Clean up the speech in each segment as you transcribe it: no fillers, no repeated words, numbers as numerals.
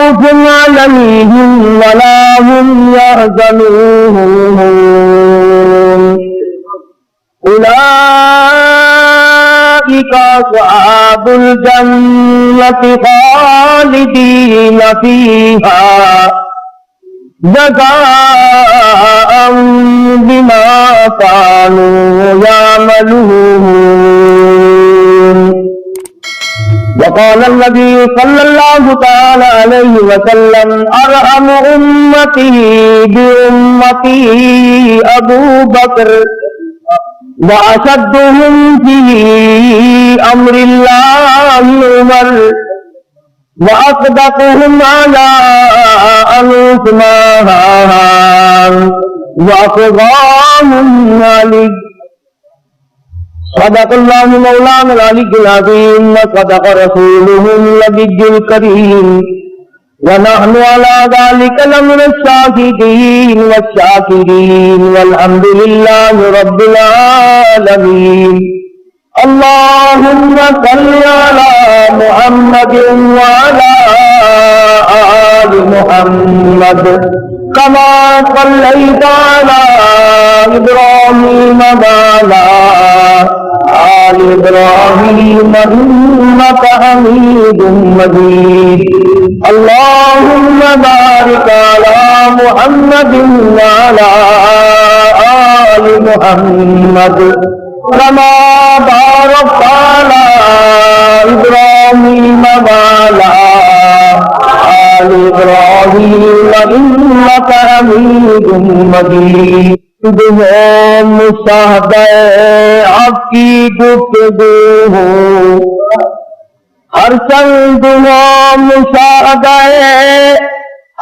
خوف عليهم ولا هم يحزنون أولئك أصحاب الجنة خالدين فيها جزاء بما كانوا يعملون. وقال النبي صلى الله تعالى عليه وسلم أرحم أمتي بأمتي أبو بكر وأشدهم في أمر الله عمر وأصدقهم على عثمان وأقضاهم علي. صدق الله مولانا العلي العظيم وصدق رسوله النبي الكريم ونحن على ذلك لمن الشاهدين والشاكرين والحمد لله رب العالمين. اللهم صل على محمد وعلى آل محمد كما صليت على إبراهيم وعلى آل إبراهيم إنك حميد مجيد. اللهم بارك على محمد وعلى آل محمد كما باركت على إبراهيم وعلى آل إبراهيم إنك حميد مجيد. مشاہدہ آپ کی گفتگو ہو ہر چند مشاہدہ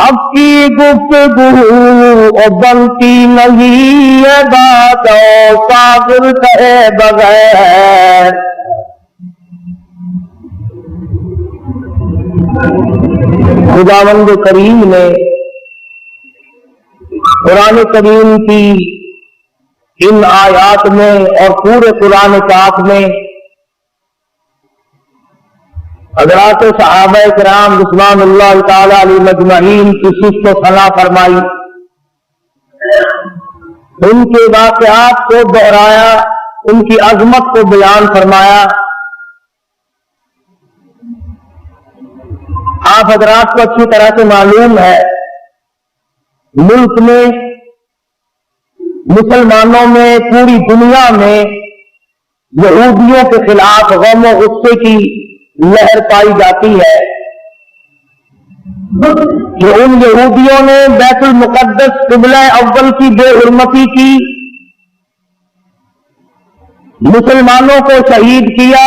آپ کی گفتگو اور بنتی نہیں ہے بات اور صابر کہے بغیر. خداوند کریم نے قرآن کریم کی ان آیات میں اور پورے قرآن پاک میں حضرات صحابہ کرام رضوان اللہ تعالی علیہ مجمعین کی صفت و ثنا فرمائی، ان کے واقعات کو دہرایا، ان کی عظمت کو بیان فرمایا. آپ حضرات کو اچھی طرح سے معلوم ہے ملک میں، مسلمانوں میں، پوری دنیا میں یہودیوں کے خلاف غم و غصے کی لہر پائی جاتی ہے کہ ان یہودیوں نے بیت المقدس قبلہ اول کی بے حرمتی کی، مسلمانوں کو شہید کیا،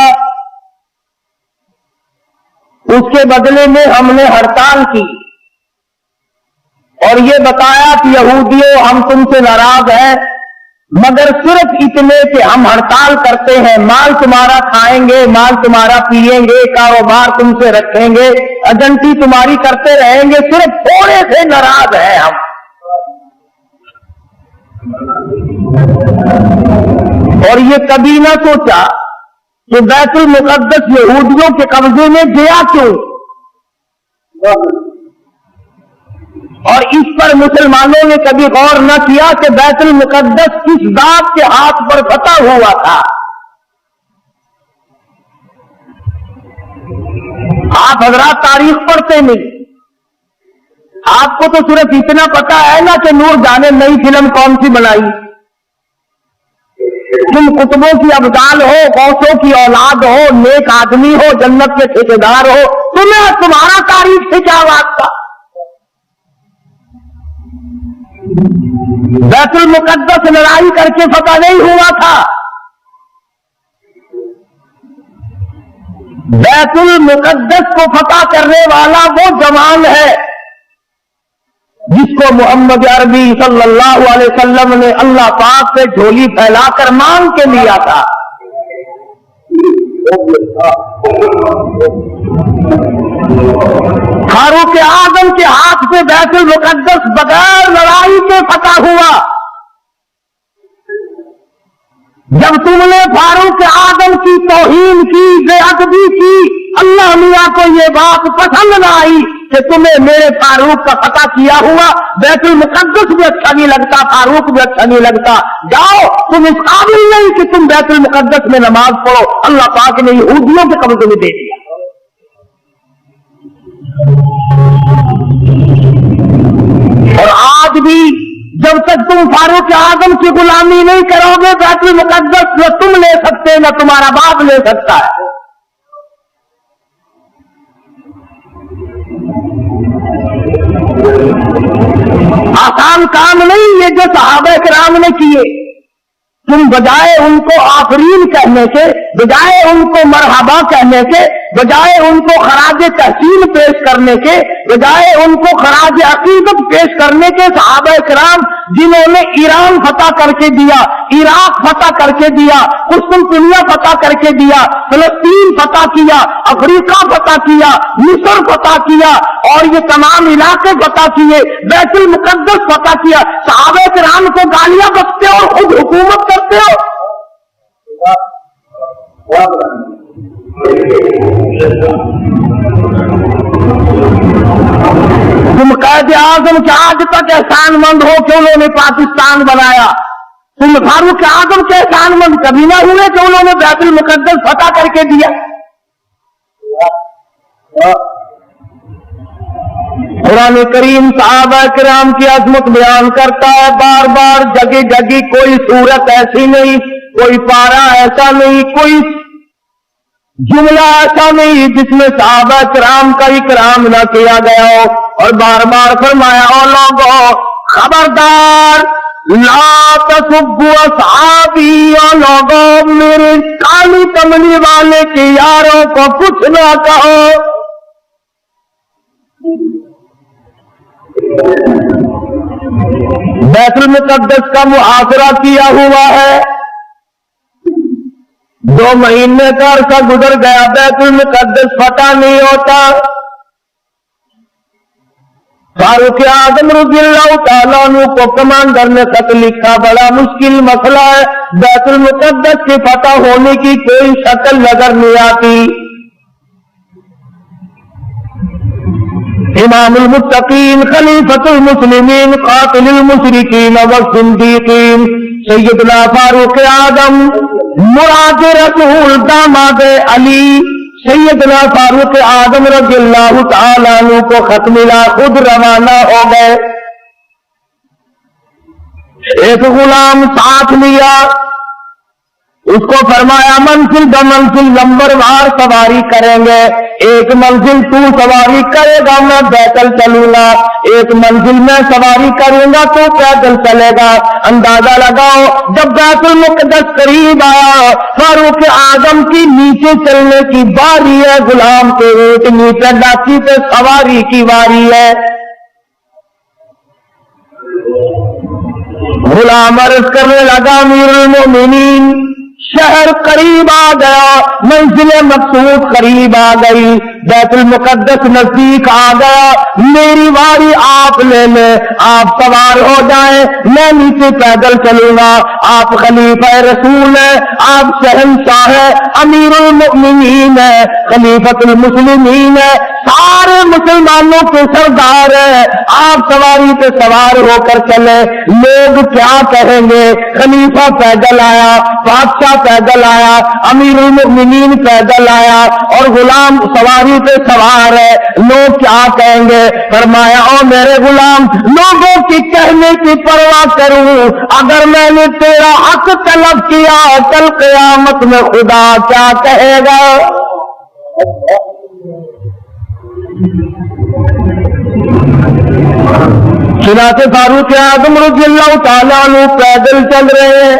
اس کے بدلے میں ہم نے ہڑتال کی اور یہ بتایا کہ یہودیوں ہم تم سے ناراض ہیں، مگر صرف اتنے کہ ہم ہڑتال کرتے ہیں، مال تمہارا کھائیں گے، مال تمہارا پیئیں گے، کاروبار تم سے رکھیں گے، ایجنٹی تمہاری کرتے رہیں گے، صرف تھوڑے سے ناراض ہیں ہم. اور یہ کبھی نہ سوچا کہ بیت المقدس یہودیوں کے قبضے میں گیا کیوں، اور اس پر مسلمانوں نے کبھی غور نہ کیا کہ بیت المقدس کس ذات کے ہاتھ پر فتح ہوا تھا. آپ حضرات تاریخ پڑھتے نہیں، آپ کو تو صرف اتنا پتا ہے نا کہ نور جانے نئی فلم کون سی بنائی، تم کتبوں کی ابدال ہو، غوثوں کی اولاد ہو، نیک آدمی ہو، جنت کے ٹھیکیدار ہو، تمہارا تاریخ سے کیا واسطہ. بیت المقدس لڑائی کر کے فتح نہیں ہوا تھا، بیت المقدس کو فتح کرنے والا وہ جوان ہے جس کو محمد عربی صلی اللہ علیہ وسلم نے اللہ پاک سے جھولی پھیلا کر مانگ کے لیا تھا. فاروق اعظم کے ہاتھ سے بیت المقدس بغیر لڑائی کے فتح ہوا. جب تم نے فاروق اعظم کی توہین کی، بے ادبی کی، اللہ میاں کو یہ بات پسند نہ آئی کہ تمہیں میرے فاروق کا پتہ کیا ہوا بیت المقدس بھی اچھا نہیں لگتا، فاروق بھی اچھا نہیں لگتا، جاؤ تم اس قابل نہیں کہ تم بیت المقدس میں نماز پڑھو، اللہ پاک نے یہودیوں کے قبضے میں دے دیا۔ اور آج بھی جب تک تم فاروق اعظم کی غلامی نہیں کرو گے بیت المقدس نہ تم لے سکتے نہ تمہارا باپ لے سکتا ہے۔ آسان کام نہیں یہ جو صحابہ کرام نے کیے، تم بجائے ان کو آفرین کہنے کے، بجائے ان کو مرحبا کہنے کے، بجائے ان کو خراج تحسین پیش کرنے کے، بجائے ان کو خراج عقیدت پیش کرنے کے، صحابہ کرام جنہوں نے ایران فتح کر کے دیا، عراق فتح کر کے دیا، قسطنطنیہ فتح کر کے دیا، فلسطین فتح کیا، افریقہ فتح کیا، مصر فتح کیا اور یہ تمام علاقے فتح کیے، بیت المقدس فتح کیا، صحابہ کرام کو گالیاں بکتے اور خود حکومت کرتے ہو۔ تم قائد اعظم کے آج تک احسان مند ہو کہ انہوں نے پاکستان بنایا، تم فاروق اعظم کے احسان مند کبھی نہ ہوئے کہ انہوں نے بیت المقدس فتح کر کے دیا۔ قرآن کریم صحابہ کرام کی عظمت بیان کرتا ہے بار بار، جگہ جگہ کوئی صورت ایسی نہیں، کوئی پارا ایسا نہیں، کوئی جملہ ایسا نہیں جس میں صحابہ کرام کا اکرام نہ کیا گیا ہو، اور بار بار فرمایا او لوگوں خبردار لا تسبوا اصحابی، او لوگوں میرے کالی کملی والے کے یاروں کو کچھ نہ کہو۔ بیت المقدس کا محاصرہ کیا ہوا ہے، 2 مہینے کا عرصہ گزر گیا، بیت المقدس فتح نہیں ہوتا۔ فاروق اعظم رضی اللہ تعالیٰ عنہ کو کمانڈر نے خط لکھا، بڑا مشکل مسئلہ ہے، بیت المقدس کی فتح ہونے کی کوئی شکل نظر نہیں آتی۔ امام المتقین خلیفۃ المسلمین قاتل المشرکین والصدیقین سیدنا فاروق اعظم مراد رسول داماد علی سیدنا فاروق اعظم رضی اللہ تعالیٰ عنہ کو خط ملا، خود روانہ ہو گئے، ایک غلام ساتھ لیا، اس کو فرمایا منزل بمنزل نمبر وار سواری کریں گے، ایک منزل تو سواری کرے گا میں پیدل چلوں گا، ایک منزل میں سواری کروں گا تو پیدل چلے گا۔ اندازہ لگاؤ جب بیت المقدس قریب آیا، فاروق اعظم کی نیچے چلنے کی باری ہے، غلام کے اونٹ نیچے ڈاکی پہ سواری کی باری ہے۔ غلام عرض کرنے لگا امیر المومنین شہر قریب آ گیا، منزل مقصود قریب آ گئی، بیت المقدس نزدیک آ گیا، میری باری آپ لے لیں، آپ سوار ہو جائیں، میں نیچے پیدل چلوں گا، آپ خلیفہ رسول ہیں، آپ شہنشاہ ہیں، امیر المؤمنین ہیں، خلیفۃ المسلمین ہیں، سارے مسلمانوں کے سردار ہیں، آپ سواری پہ سوار ہو کر چلے، لوگ کیا کہیں گے؟ خلیفہ پیدل آیا، بادشاہ پیدل آیا، امیر المؤمنین پیدل آیا اور غلام سواری پہ سوار ہے، لوگ کیا کہیں گے؟ فرمایا او میرے غلام لوگوں کی کہنے کی پرواہ کروں، اگر میں نے تیرا حق طلب کیا کل قیامت میں خدا کیا کہے گا؟ چنانچہ فاروق اعظم رضی اللہ تعالیٰ عنہ پیدل چل رہے ہیں،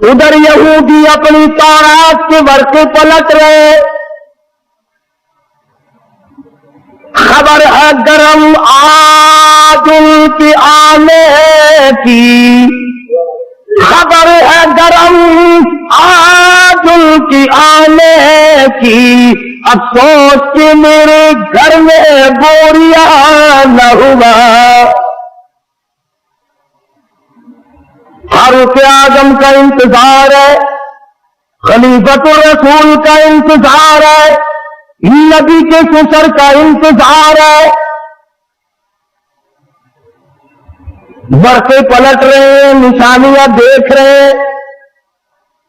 ادھر یہودی اپنی تورات کے ورقے پلٹ رہے، خبر ہے گرم آج ان کی آنے کی، خبر ہے گرم آج ان کی آنے کی، افسوس کہ میرے گھر میں بوریا نہ ہوا۔ فاروق اعظم کا انتظار ہے، خلیفۃ الرسول کا انتظار ہے، नबी के सुसर का इंतजार है। बढ़ते पलट रहे हैं, निशानियां देख रहे हैं।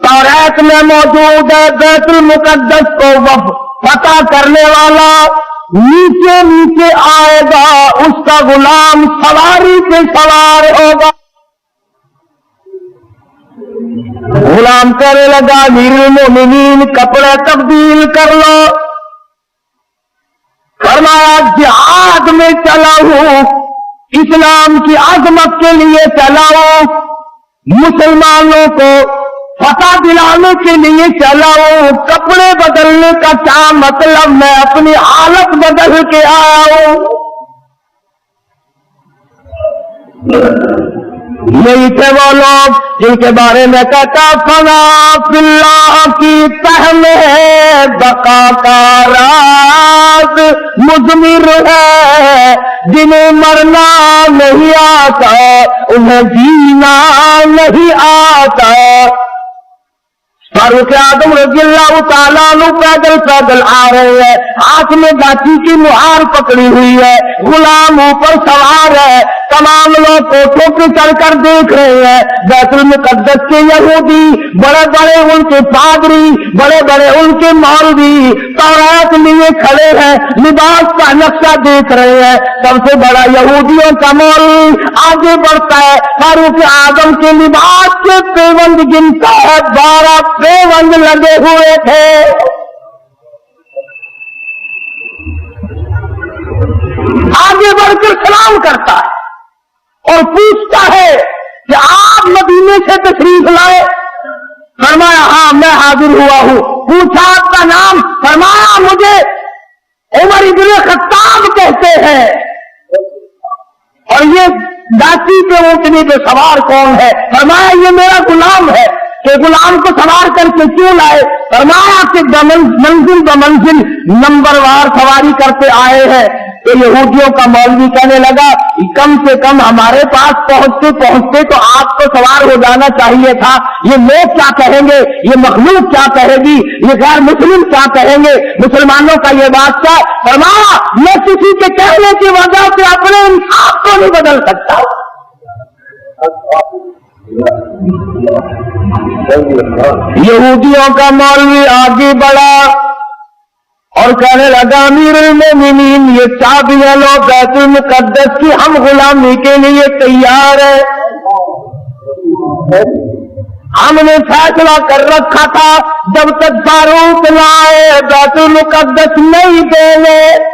तौरात में मौजूद है बैतुल मुकद्दस को फतह करने वाला नीचे नीचे आएगा, उसका गुलाम सवारी पे सवार होगा। गुलाम कहने लगा अमीरुल मोमिनीन कपड़े तब्दील कर लो। फरमाया जिहाद में चला हूं, इस्लाम की अजमत के लिए चला हूं, मुसलमानों को फतह दिलाने के लिए चला हूं। कपड़े बदलने का क्या मतलब, मैं अपनी हालत बदल के आया हूं। यही थे वो लोग जिनके बारे में कहता फना फिल्लाह की तहम है, बका का राज मुज़मिर है। जिन्हें मरना नहीं आता उन्हें जीना नहीं आता। फारूक आजम रज़ियल्लाहु ताला अन्हु पैदल पैदल आ रहे हैं, हाथ में गाची की मुहार पकड़ी हुई है, गुलाम ऊपर सवार है। तमाम लोग कोठों पे चढ़कर देख रहे हैं। बैतुल मुकद्दस के यहूदी, बड़े बड़े उनके पादरी, बड़े बड़े उनके मौलवी तौरात लिए खड़े हैं, लिबास का नक्शा देख रहे हैं। सबसे बड़ा यहूदियों का मौलवी आगे बढ़ता है, फारूक आजम के लिबास के पेवंद गिनता है। 12 पेवंद लगे हुए थे। आगे बढ़कर सलाम करता है और पूछता है कि आप मदीने से तशरीफ लाए? फरमाया हाँ मैं हाजिर हुआ हूं। पूछा आपका नाम? फरमाया मुझे उमर इब्न खत्ताब कहते हैं। और ये दासी के ऊँटनी पे सवार कौन है? फरमाया ये मेरा गुलाम है। कि गुलाम को सवार करके क्यों लाए? फरमाया कि मंजिल ब मंजिल नंबरवार सवारी करते आए हैं। तो यहूदियों का मौलवी कहने लगा कम से कम हमारे पास पहुंचते पहुंचते तो आपको सवार हो जाना चाहिए था। ये लोग क्या कहेंगे, ये मखलूक क्या कहेगी, ये गैर मुस्लिम क्या कहेंगे, मुसलमानों का ये बादशाह। फरमाया मैं किसी के कहने की वजह से अपने इंसाफ को नहीं बदल सकता। यहूदियों का मौलवी आगे बढ़ा और कहने लगा अमीरुल मोमिनीन ये चाबियां लो बैतुल मुकद्दस की, हम गुलामी के लिए तैयार है। हमने फैसला कर रखा था जब तक फारूक लाए बैतुल मुकद्दस नहीं देंगे।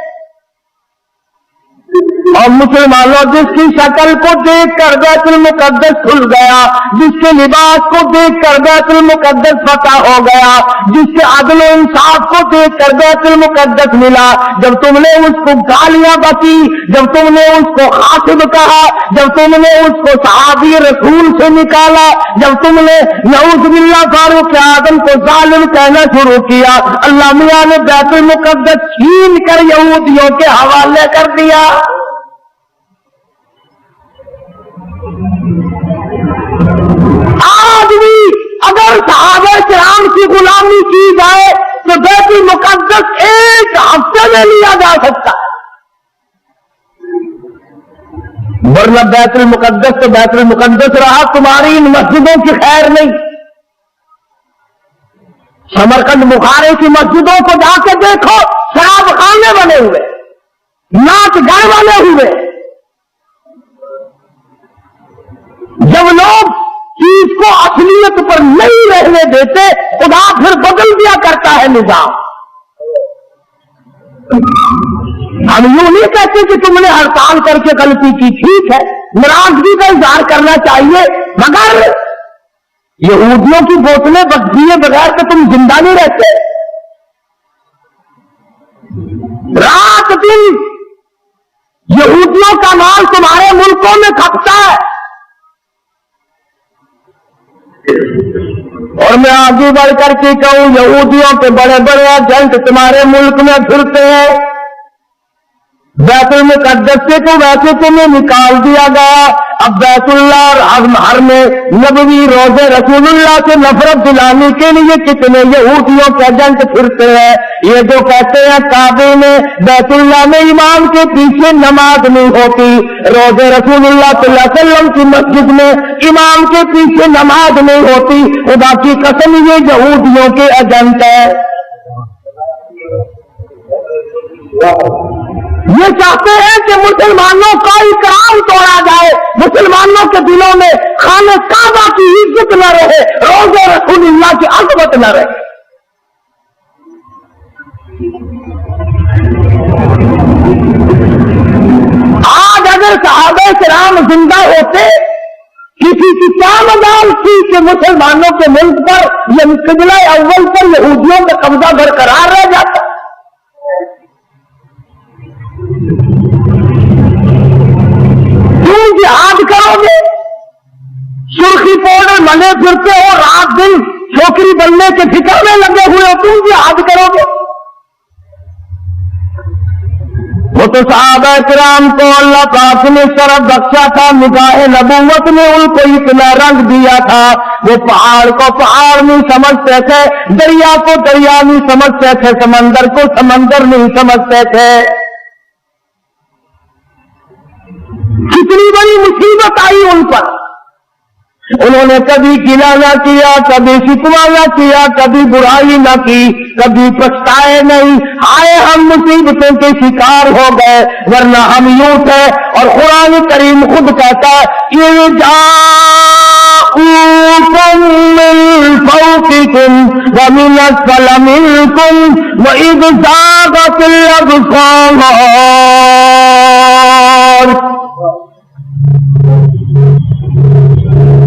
और मुसलमानों जिसकी शक्ल को देख कर बैतुल मुकद्दस खुल गया, जिसके लिबास को देख कर बैतुल मुकद्दस फतह हो गया, जिसके अदल इंसाफ को देख कर बैतुल मुकद्दस मिला। जब तुमने उसको गालियां बकी, जब तुमने उसको खासिब कहा, जब तुमने उसको सहाबी रसूल से निकाला, जब तुमने नऊज़ बिल्लाह फारूक आज़म को जालिम कहना शुरू किया, अल्लाह मियां ने बैतुल मुकद्दस छीन कर यहूदियों के हवाले कर दिया। आज भी अगर सहाबा किराम की गुलामी की जाए तो बैतुल मुकद्दस एक हफ्ते में लिया जा सकता है, वरना बैतुल मुकद्दस तो बैतुल मुकद्दस रहा, तुम्हारी इन मस्जिदों की खैर नहीं। समरकंद बुखारे की मस्जिदों को जाके देखो, शराब खाने बने हुए, नाच गाने वाले हुए। जब लोग चीज को असलियत पर नहीं रहने देते, खुदा फिर बदल दिया करता है निजाम। हम यूं नहीं कहते कि तुमने हड़ताल करके गलती की, ठीक है, नाराजगी का इजहार करना चाहिए, मगर यहूदियों की बोतलें दिए बगैर तो तुम जिंदा नहीं रहते। रात दिन यहूदियों का माल तुम्हारे मुल्कों में खपता है। और मैं आगे बढ़ करके कहूं यहूदियों के बड़े बड़े एजेंट तुम्हारे मुल्क में फिरते हैं, बैतुल मुकद्दस से तो वैसे तुम्हें निकाल दिया गया, अब बैतुल्लाह और हर में नबवी रोजे रसूलुल्लाह से नफरत दिलाने के लिए कितने यहूदियों के एजेंट फिरते हैं। ये जो कहते हैं काबे में बैतुल्लाह में इमाम के पीछे नमाज नहीं होती, रोजे रसूलुल्लाह सल्लल्लाहु अलैहि वसल्लम की मस्जिद में इमाम के पीछे नमाज नहीं होती, खुदा की कसम ये यहूदियों के एजेंट है। ये चाहते हैं कि मुसलमानों का इकराम तोड़ा जाए, मुसलमानों के दिलों में खाने काबा की इज्जत न रहे, रोज़े रसूलुल्लाह की अज़मत न रहे। आज अगर सहाबे किराम जिंदा होते, किसी की क्या मजाल थी कि मुसलमानों के मुल्क पर यह किबला अव्वल पर यहूदियों का कब्जा बरकरार रह जाता। तुम जिहाद करोगे, सुर्खी पाउडर मले फिरते हो, रात दिन छोकरी बनने के फिक्र में लगे हुए हो, तुम जिहाद करोगे। वो तो सहाबा किराम को अल्लाह पाक ने शरफ बख्शा था, निगाह नबूवत ने उनको इतना रंग दिया था, वो पहाड़ को पहाड़ नहीं समझते थे, दरिया को दरिया नहीं समझते थे, समंदर को समंदर नहीं समझते थे। कितनी बड़ी मुसीबत आई उन पर, उन्होंने कभी गिला न किया, कभी शिकवा न किया, कभी बुराई न की, कभी पछताए नहीं। आए हम मुसीबतों के शिकार हो गए, वरना हम यूं थे। और कुरान करीम खुद कहता है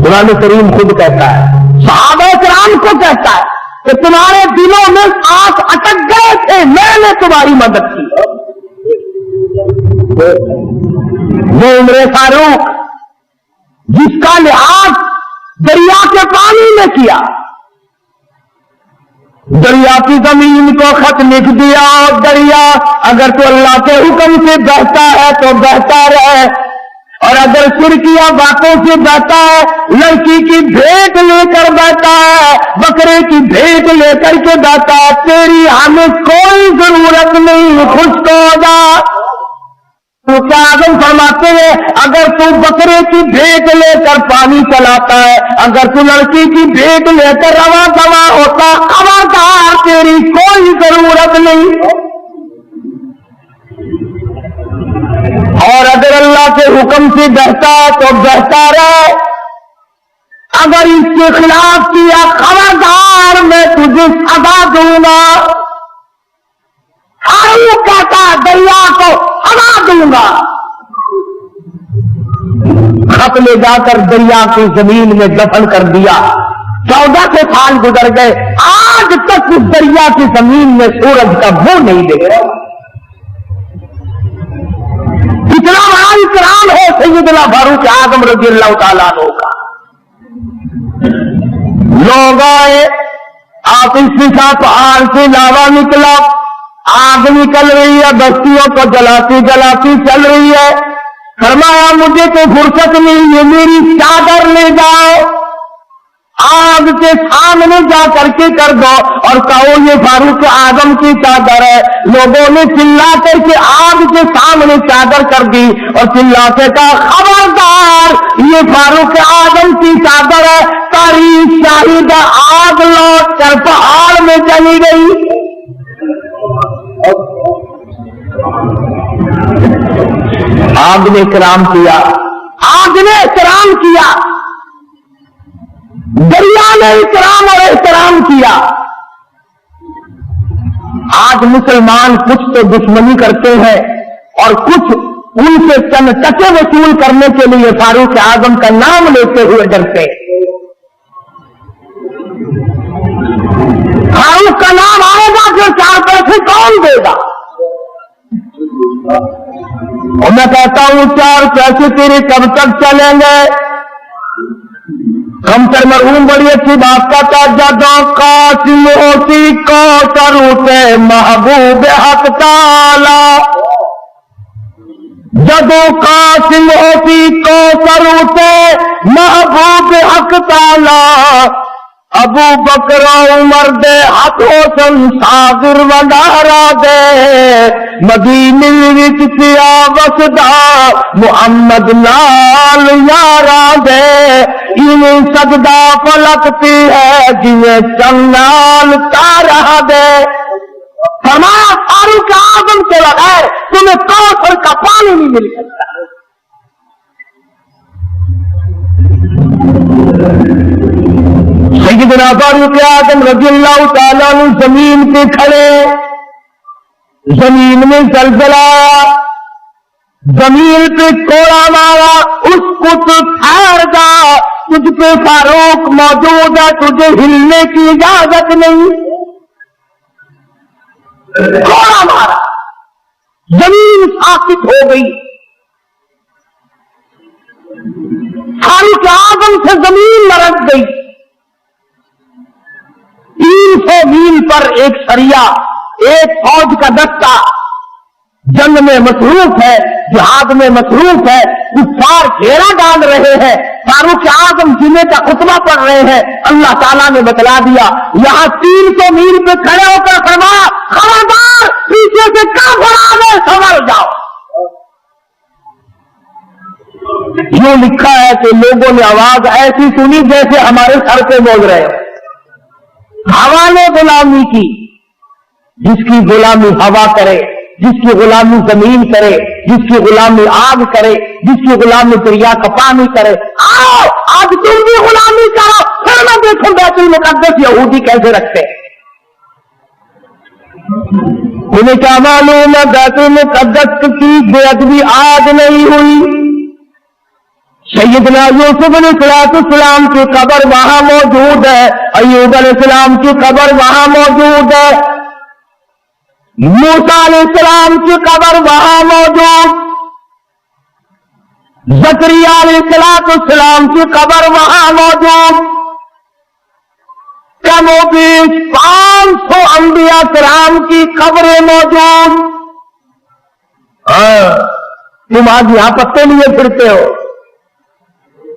कुरान करीम खुद कहता है, सहाबा किराम को कहता है कि तुम्हारे दिलों में आंख अटक गए थे, मैंने तुम्हारी मदद की। वो उम्र फारूक जिसका लिहाज दरिया के पानी में किया, दरिया की जमीन को खत लिख दिया, और दरिया अगर तो अल्लाह के हुक्म से बहता है तो बहता रहे, और अगर शिरकिया बातों से बहता है, लड़की की भेंट लेकर बहता है, बकरे की भेंट लेकर के बहता है, तेरी हमें कोई जरूरत नहीं, खुश हो जा। तो क्या आजम फरमाते हैं, अगर तू बकरे की भेंट लेकर पानी चलाता है, अगर तू लड़की की भेंट लेकर रवा दवा होता, खबरदार तेरी कोई जरूरत नहीं। और अगर अल्लाह के हुक्म से बहता तो बहता रहे, अगर इसके खिलाफ किया खबरदार मैं तुझे सजा दूंगा। फारूक कहता दरिया को सजा दूंगा। खत ले जाकर दरिया की जमीन में दफन कर दिया। 14 साल गुजर गए, आज तक उस दरिया की जमीन में सूरज का मुंह नहीं देखा। कितना बड़ा इकराम है सैयदना फारूक आजम रज़ियल्लाहु ताला अन्हु का। लोग आए, आतिशफिशा पहाड़ से लावा निकला, आग निकल रही है, बस्तियों को जलाती जलाती चल रही है। फरमाया मुझे तो फुर्सत नहीं है, मेरी चादर ले जाओ, आग के सामने जा करके कर दो और कहो ये फारूक आजम की चादर है। लोगों ने चिल्ला करके आग के सामने चादर कर दी और चिल्ला के कहा खबरदार ये फारूक आजम की चादर है। तारीख शाहिद आग लौट कर पहाड़ में चली गई। आग ने इकराम किया, आग ने इकराम किया, दरिया ने इकराम और एहतराम किया। आज मुसलमान कुछ तो दुश्मनी करते हैं और कुछ उनसे चंद टके वसूल करने के लिए फारूक आजम का नाम लेते हुए डरते। फारूक का नाम आएगा फिर 4 पैसे कौन देगा? और मैं कहता हूं 4 पैसे तेरे कब तक चलेंगे? हम तर मरहूम बड़ी अच्छी बात कहता, जदों कासिम होती को सरूते महबूब हक ताला। جدو قاسم ہوتی کوثر اٹھے محبوب حق تعالی ابو بکر عمر دے ہاتھوں سن ساغر ونڈارا دے مدینے وچ پیا وسدا محمد نال یارا دے ایویں سجدہ پلکتی ہے جویں چند نال تارا دے فرمایا فاروق اعظم کے بغیر تمہیں کوثر کا پانی نہیں مل سکتا. سیدنا فاروق اعظم رضی اللہ تعالیٰ عنہ زمین پہ کھڑے, زمین میں زلزلہ آیا, زمین پہ کوڑا مارا, اس کو تو ٹھہر جا, تجھ پہ فاروق موجود ہے, تجھے ہلنے کی اجازت نہیں. کوڑا مارا, زمین ساکت ہو گئی. فاروق اعظم سے زمین لرز گئی. 300 میل پر ایک سریا, ایک فوج کا دستہ جنگ میں مصروف ہے, جہاد میں مصروف ہے, کفار گھیرا ڈال رہے ہیں. فاروق اعظم جمعے کا خطبہ پڑھ رہے ہیں. اللہ تعالیٰ نے بتلا دیا, یہاں 300 میل پہ کھڑے ہو کر فرمایا خبردار پیچھے سے کافر آ گئے, سنبھل جاؤ. یوں لکھا ہے کہ لوگوں نے آواز ایسی سنی جیسے ہمارے سر پہ بول رہے ہو. ہوا نے غلامی کی, جس کی غلامی ہوا کرے, جس کی غلامی زمین کرے, جس کی غلامی آگ کرے, جس کی غلامی دریا کا پانی کرے. آؤ آج تم بھی غلامی کرو, پھر میں دیکھوں بیت المقدس یہودی کیسے رکھتے. انہیں کیا معلوم ہے بیت المقدس کی بے ادبی آج نہیں ہوئی. سیدنا یوسف علیہ السلام کی قبر وہاں موجود ہے, ایوب علیہ السلام کی قبر وہاں موجود ہے, موسیٰ علیہ السلام کی قبر وہاں موجود, زکریا علیہ السلام کی قبر وہاں موجود. کم و بیش 500 انبیاء کرام کی قبریں موجود. تم آج یہاں پتے لیے پھرتے ہو,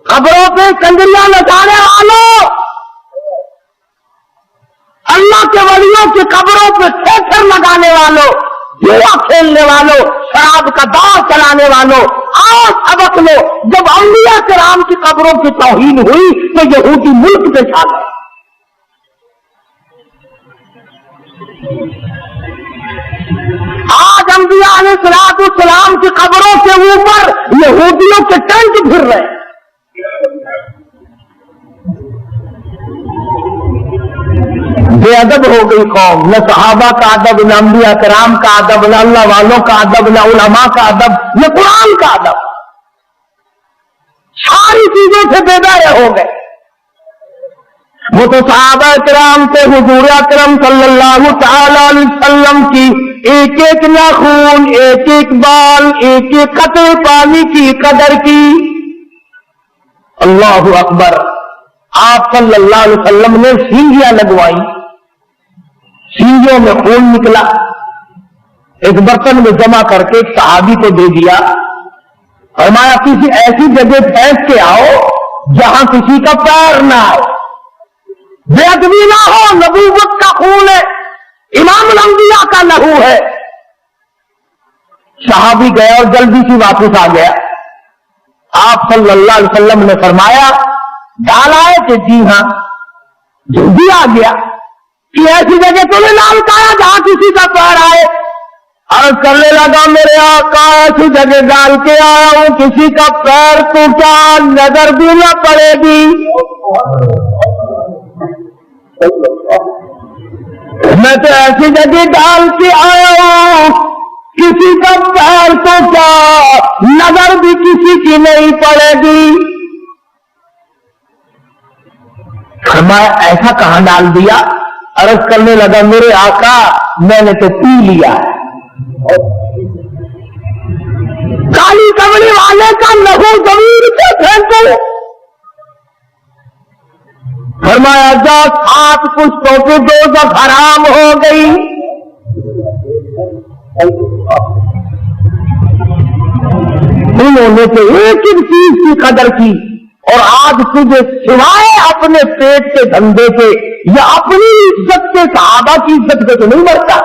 قبروں پہ کنجریاں نچانے والوں, اللہ کے ولیوں کی قبروں پہ تھیٹر لگانے والوں, جوا کھیلنے والوں, شراب کا دور چلانے والوں, آؤ سبق لو. جب انبیاء کرام کی قبروں کی توہین ہوئی تو یہودی ملک پہ چھا گئے. آج انبیاء علیہ السلام کی قبروں کے اوپر یہودیوں کے ٹینٹ پھر رہے ہیں. بے ادب ہو گئی قوم, نہ صحابہ کا ادب, نہ انبیاء کرام کا ادب, نہ اللہ والوں کا ادب, نہ علماء کا ادب, نہ قرآن کا ادب. ساری چیزوں سے بے بہرے ہو گئے. وہ تو صحابہ کرام سے حضور اکرم صلی اللہ تعالی علیہ وسلم کی ایک ایک ناخون, ایک ایک بال, ایک ایک قطرے پانی کی قدر کی. اللہ اکبر. آپ صلی اللہ علیہ وسلم نے سینگیاں لگوائی, سینگیوں میں خون نکلا, ایک برتن میں جمع کر کے ایک صحابی کو دے دیا. فرمایا کسی ایسی جگہ پھینک کے آؤ جہاں کسی کا پیر نہ ہو, بے ادبی نہ ہو, نبوت کا خون ہے, امام الانبیاء کا لہو ہے. صحابی گیا اور جلدی سے واپس آ گیا. آپ صلی اللہ علیہ وسلم نے فرمایا ڈالا ہے کہ جی ہاں, جلدی آ گیا کہ ایسی جگہ تو نے نام کہا جہاں کسی کا پیر آئے. عرض کرنے لگا میرے آقا ایسی جگہ ڈال کے آیا ہوں کسی کا پیر ٹوٹا نظر بھی نہ پڑے گی. میں تو ایسی جگہ ڈال کے آیا ہوں کسی کا پیر ٹوٹا نظر بھی کسی کی نہیں پڑے گی. فرمایا ایسا کہاں ڈال دیا؟ عرض کرنے لگا میرے آقا میں نے تو پی لیا. کالی کمڑی والے کا لہو زمین پہ پھینکو. فرمایا جا 7 پشتوں کی دوزخ حرام ہو گئی. होने से एक एक चीज की कदर की, और आज तुझे सिवाय अपने पेट के धंधे से या अपनी इज्जत के सहाबा की इज्जत पे तो नहीं मरता।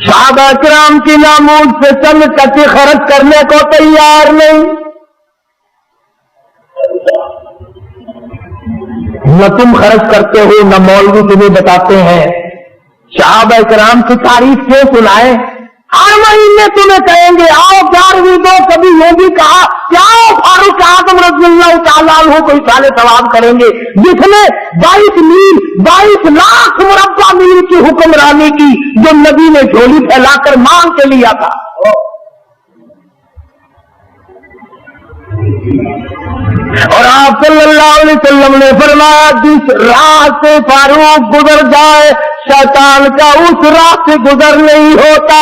सहाबा किराम की नामूज पे चंद टके खर्च करने को तैयार नहीं, न तुम खर्च करते हो न मौलवी तुम्हें बताते हैं। सहाबा किराम की तारीफ क्यों सुनाए? हर महीने तुम्हें कहेंगे आओ 11वीं दो, कभी ये भी कहा क्या फारूक आजम रज़ियल्लाहु ताला अन्हु को साले सवाब करेंगे, जिसने 22 मील 22 लाख मुरब्बा मील की हुक्मरानी की, जो नबी ने झोली फैलाकर मांग के लिया था। और आप सल्लल्लाहु अलैहि वसल्लम ने फरमाया जिस राह से फारूक गुजर जाए शैतान का उस राह से गुजर नहीं होता।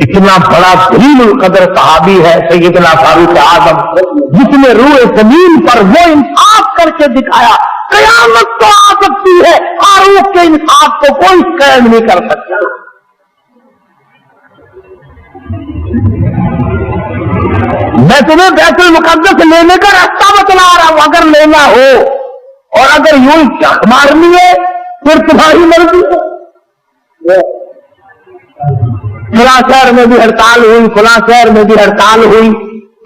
इतना बड़ा जलील कदर सहाबी है सैयदना फारूक आजम, जिसने रूह जमीन पर वो इंसाफ करके दिखाया। कयामत तो आ सकती है, फारूक के इंसाफ को कोई कैद नहीं कर सकता। मैं तुम्हें बैतुल मुकद्दस लेने का रास्ता बतला रहा हूं, अगर लेना हो, और अगर यूं चक मारनी है फिर तुम्हारी मर्जी है। फला शहर में भी हड़ताल हुई, फला शहर में भी हड़ताल हुई,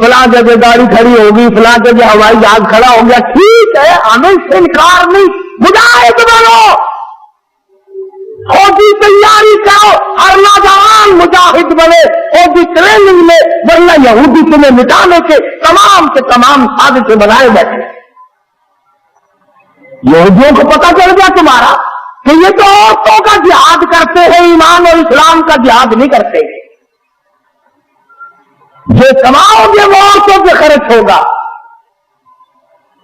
फला जगह गाड़ी खड़ी होगी, फला जगह हवाई जहाज खड़ा हो गया, ठीक है, हमें इससे इनकार नहीं, मुजाहिद बनो, फौजी तैयारी करो, हर नौजवान मुजाहिद बने फौजी ट्रेनिंग में, वरना यहूदी तुम्हें मिटाने के तमाम साजिशें बनाए बैठे। यहूदियों को पता चल गया तुम्हारा कि ये तो औरतों का जिहाद करते हैं, ईमान और इस्लाम का जिहाद नहीं करते। जो कमाओगे वो औरतों पे खर्च होगा,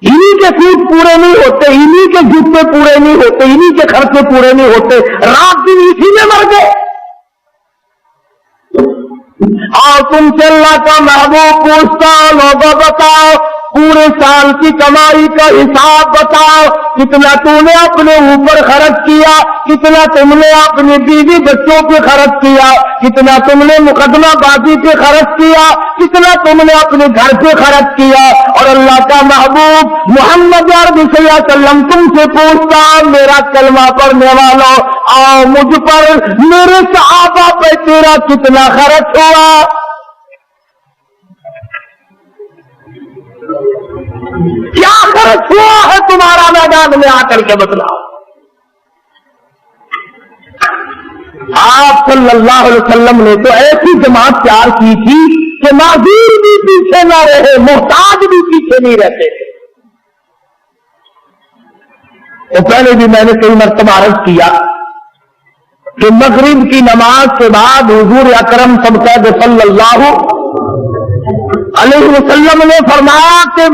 इन्हीं के सूट पूरे नहीं होते, इन्हीं के जूते पूरे नहीं होते, इन्हीं के खर्चे पूरे नहीं होते, रात दिन इसी में मर गए। और तुमसे अल्लाह का महबूब पूछता, लोगों बताओ पूरे साल की कमाई का हिसाब बताओ, कितना तूने अपने ऊपर खर्च किया, कितना तुमने अपने बीवी बच्चों पे खर्च किया, कितना तुमने मुकदमाबाजी पे खर्च किया, कितना तुमने अपने घर पे खर्च किया। और अल्लाह का महबूब मोहम्मद अरबी सल्लल्लाहु अलैहि वसल्लम तुमसे पूछता, मेरा कलमा पढ़ने वालों आओ मुझ पर, मेरे सहाबा पे तेरा कितना खर्च हुआ? क्या खर्च हुआ है तुम्हारा मैदान में आकर के बतलाओ। आप सल्लल्लाहु अलैहि वसल्लम ने तो ऐसी जमात तैयार की थी कि नाज़ीर भी पीछे न रहे, मोहताज भी पीछे नहीं रहते थे। तो पहले भी मैंने कई मरतबा अर्ज किया कि मगरिब की नमाज के बाद हुजूर अकरम सल्लल्लाहु अलैहि वसल्लम ने फरमाया कि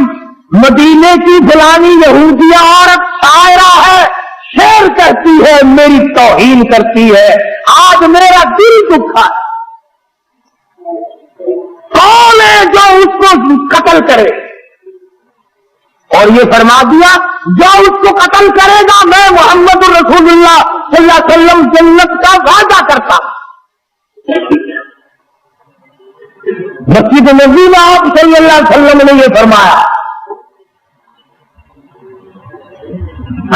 मदीने की फलानी यहूदिया औरत शायरा है, शेर कहती है, मेरी तौहीन करती है, आज मेरा दिल दुखा है। कौन है जो उसको कत्ल करे? और ये फरमा दिया जो उसको कत्ल करेगा मैं मोहम्मद रसूलुल्लाह सल्लल्लाहु अलैहि वसल्लम जन्नत का वादा करता। मस्जिद नबी में आप सल्लल्लाहु अलैहि वसल्लम ने ये फरमाया,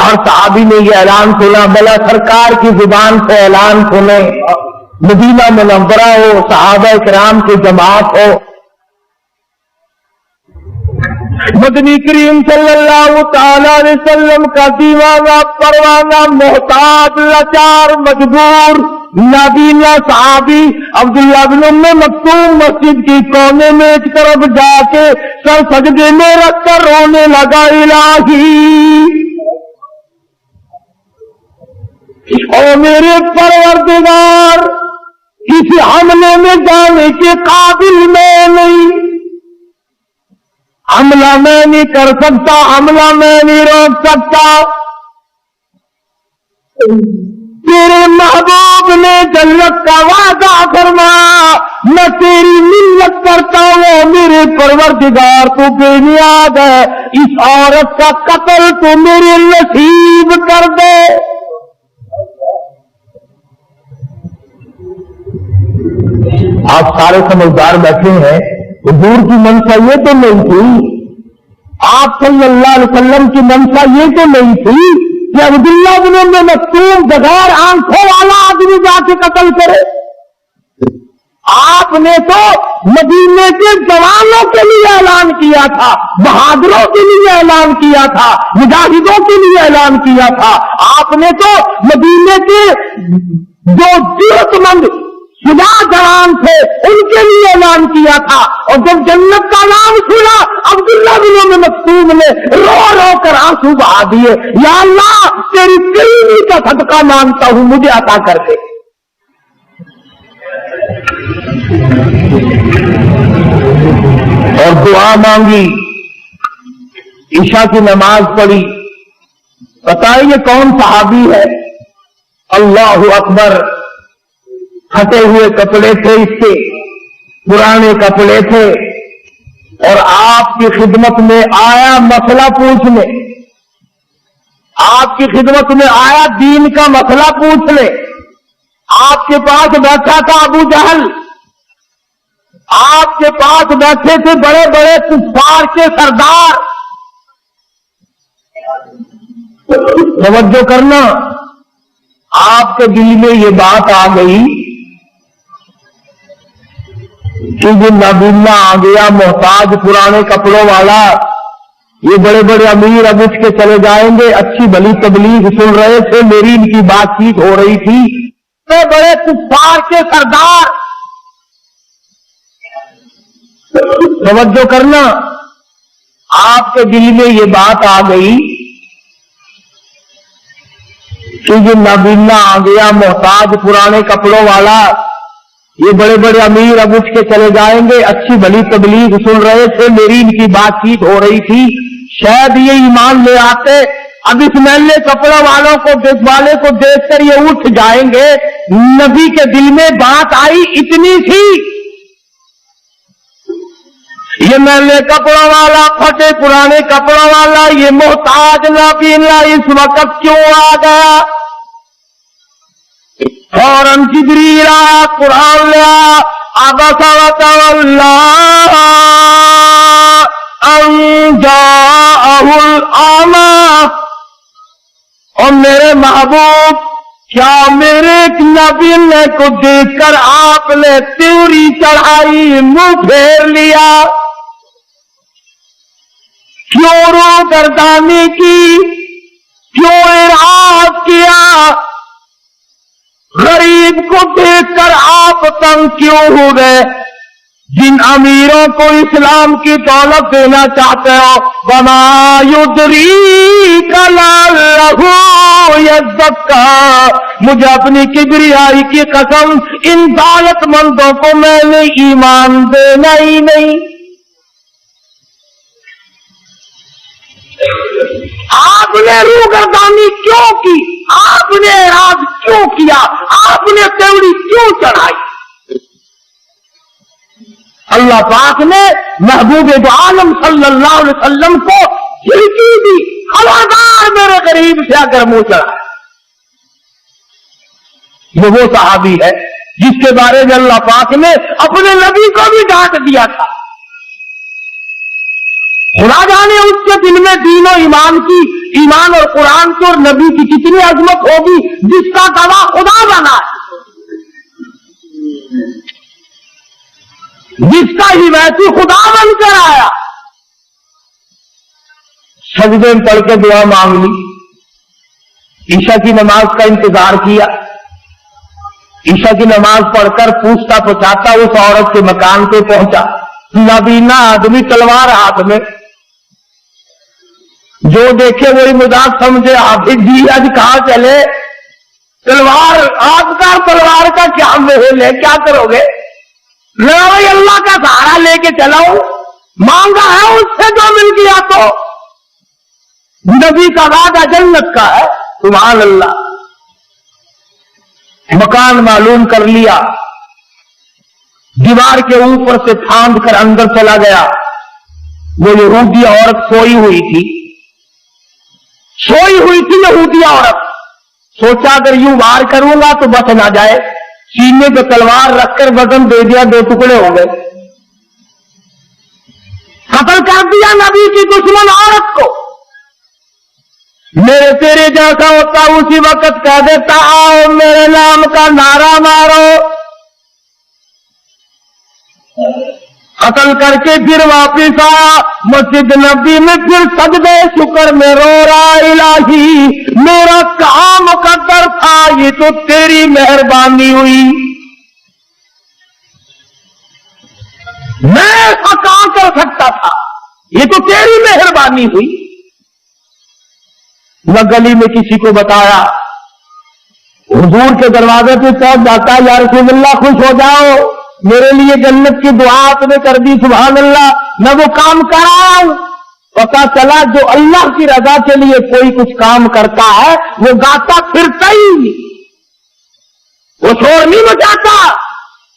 और साहबी ने ये ऐलान सुना, भला सरकार की जुबान से ऐलान सुने, मदीना मुनव्वरा हो, सहाबा किराम की जमात हो, मदनी करीम सल्लल्लाहु ताला अलैहि वसल्लम का दीवाना परवाना मोहताज लाचार मजबूर नाबीना साहबी अब्दुल्लाह बिन उम्मे मक्तूम मस्जिद की कोने में एक तरफ जाके सर सजदे में रखकर रोने लगा, इलाही ओ मेरे परवरदिगार, इस हमले में जाने के काबिल मैं नहीं, हमला मैं नहीं कर सकता, हमला मैं नहीं रोक सकता। तेरे महबूब ने जन्नत का वादा फरमाया, मैं तेरी मिन्नत करता हूँ मेरे परवरदिगार, तू बेनियाद है, इस औरत का कत्ल तो मेरे नसीब कर दे। آپ سارے سمجھدار بیٹھے ہیں، حضور کی منشا یہ تو نہیں تھی، آپ صلی اللہ علیہ وسلم کی منشا یہ تو نہیں تھی کہ عبداللہ بن ام مکتوم بغیر آنکھوں والا آدمی جا کے قتل کرے۔ آپ نے تو مدینے کے جوانوں کے لیے اعلان کیا تھا، بہادروں کے لیے اعلان کیا تھا، مجاہدوں کے لیے اعلان کیا تھا۔ آپ نے تو مدینے کے جو جرأت مند شجاع جوان تھے ان کے لیے اعلان کیا تھا، اور جب جنت کا نام سنا عبداللہ بن ام مکتوم نے رو رو کر آنسو بہا دیے، یا اللہ تیری کریمی کا صدقہ مانگتا ہوں، مجھے عطا کر دے۔ اور دعا مانگی، عشاء کی نماز پڑھی۔ بتائیں یہ کون صحابی ہے؟ اللہ اکبر! پھٹے ہوئے کپڑے تھے اس کے، پرانے کپڑے تھے، اور آپ کی خدمت میں آیا مسئلہ پوچھنے، آپ کی خدمت میں آیا دین کا مسئلہ پوچھنے۔ آپ کے پاس بیٹھا تھا ابو جہل، آپ کے پاس بیٹھے تھے بڑے بڑے کفار کے سردار۔ توجہ کرنا، آپ کے دل میں یہ بات آ گئی کہ یہ نابینا آ گیا محتاج پرانے کپڑوں والا، یہ بڑے بڑے امیر اب اٹھ کے چلے جائیں گے، اچھی بھلی تبلیغ سن رہے تھے، میری ان کی بات چیت ہو رہی تھی، بڑے کفار کے سردار۔ توجہ کرنا، آپ کے دل میں یہ بات آ گئی کہ یہ نابینا آ گیا محتاج پرانے کپڑوں والا، یہ بڑے بڑے امیر اب اٹھ کے چلے جائیں گے، اچھی بھلی تبلیغ سن رہے تھے، میری ان کی بات چیت ہو رہی تھی، شاید یہ ایمان لے آتے، اب اس میلے کپڑوں والوں کو دیکھ کر یہ اٹھ جائیں گے۔ نبی کے دل میں بات آئی اتنی سی، یہ میلے کپڑوں والا، پھٹے پرانے کپڑوں والا، یہ محتاج نابینا اس وقت کیوں آ گیا؟ فوراً جبریل آیا، قرآن لیا، عبس وتولی ان جاءہ الاعمی۔ اور میرے محبوب، کیا میرے نبی نے کو دیکھ کر آپ نے تیوری چڑھائی، منہ پھیر لیا، کیوں روگردانی کی، کیوں اعراض کیا؟ غریب کو دیکھ کر آپ تنگ کیوں ہو گئے؟ جن امیروں کو اسلام کی دولت دینا چاہتے ہو، وما یدریک لعلہ یزکا، مجھے اپنی کبریائی کی قسم، ان دولت مندوں کو میں نے ایمان دینا ہی نہیں۔ آپ نے روگردانی کیوں کی؟ آپ نے اعراض کیوں کیا؟ آپ نے تیوری کیوں چڑھائی؟ اللہ پاک نے محبوب عالم صلی اللہ علیہ وسلم کو کھڑکی دی، خبردار میرے غریب سے اگر منہ چڑھا۔ یہ وہ صحابی ہے جس کے بارے میں اللہ پاک نے اپنے نبی کو بھی ڈانٹ دیا تھا۔ خدا جانے اس کے دل میں دین و ایمان کی، ایمان اور قرآن کی اور نبی کی کتنی عظمت ہوگی، جس کا گواہ خدا بنا ہے، جس کا حمایتی خدا بن کر آیا۔ سجدے میں پڑھ کے دعا مانگ لی، عشاء کی نماز کا انتظار کیا، عشاء کی نماز پڑھ کر پوچھتا پچھاتا اس عورت کے مکان پہ پہنچا، نابینا آدمی، تلوار ہاتھ میں، جو دیکھے وہی مذاق سمجھے، حافظ جی آج کہاں چلے، تلوار آپ کا، تلوار کا کیا محل ہے، کیا کرو گے؟ میں بھائی اللہ کا سہارا لے کے چلاؤ، مانگا ہے اس سے جو مل گیا تو، نبی کا وعدہ جنت کا ہے، سبحان اللہ۔ مکان معلوم کر لیا، دیوار کے اوپر سے پھاند کر اندر چلا گیا، وہ یہودی عورت سوئی ہوئی تھی، یہودی عورت، سوچا اگر یوں وار کروں گا تو بچ نہ جائے، सीने पे तलवार रखकर वजन दे दिया, 2 टुकड़े हो गए। कत्ल कर दिया नबी की दुश्मन औरत को। मेरे तेरे जैसा होता उसी वक्त कह देता आओ मेरे नाम का नारा मारो। कत्ल करके फिर वापिस आया मस्जिद नबी में, फिर सजदे शुक्र में रो रहा इलाही मेरा काम मुकद्दर था, ये तो तेरी मेहरबानी हुई। मैं ऐसा काम कर सकता था, ये तो तेरी मेहरबानी हुई। मैं गली में किसी को बताया, हुजूर के दरवाजे पे पहुंच जाता है, या रसूलल्लाह खुश हो जाओ मेरे लिए जन्नत की दुआ आपने कर दी, सुभान अल्लाह, मैं वो काम कर रहा हूं। पता चला जो अल्लाह की रजा के लिए कोई कुछ काम करता है वो गाता फिरता ही, वो शोर नहीं मचाता,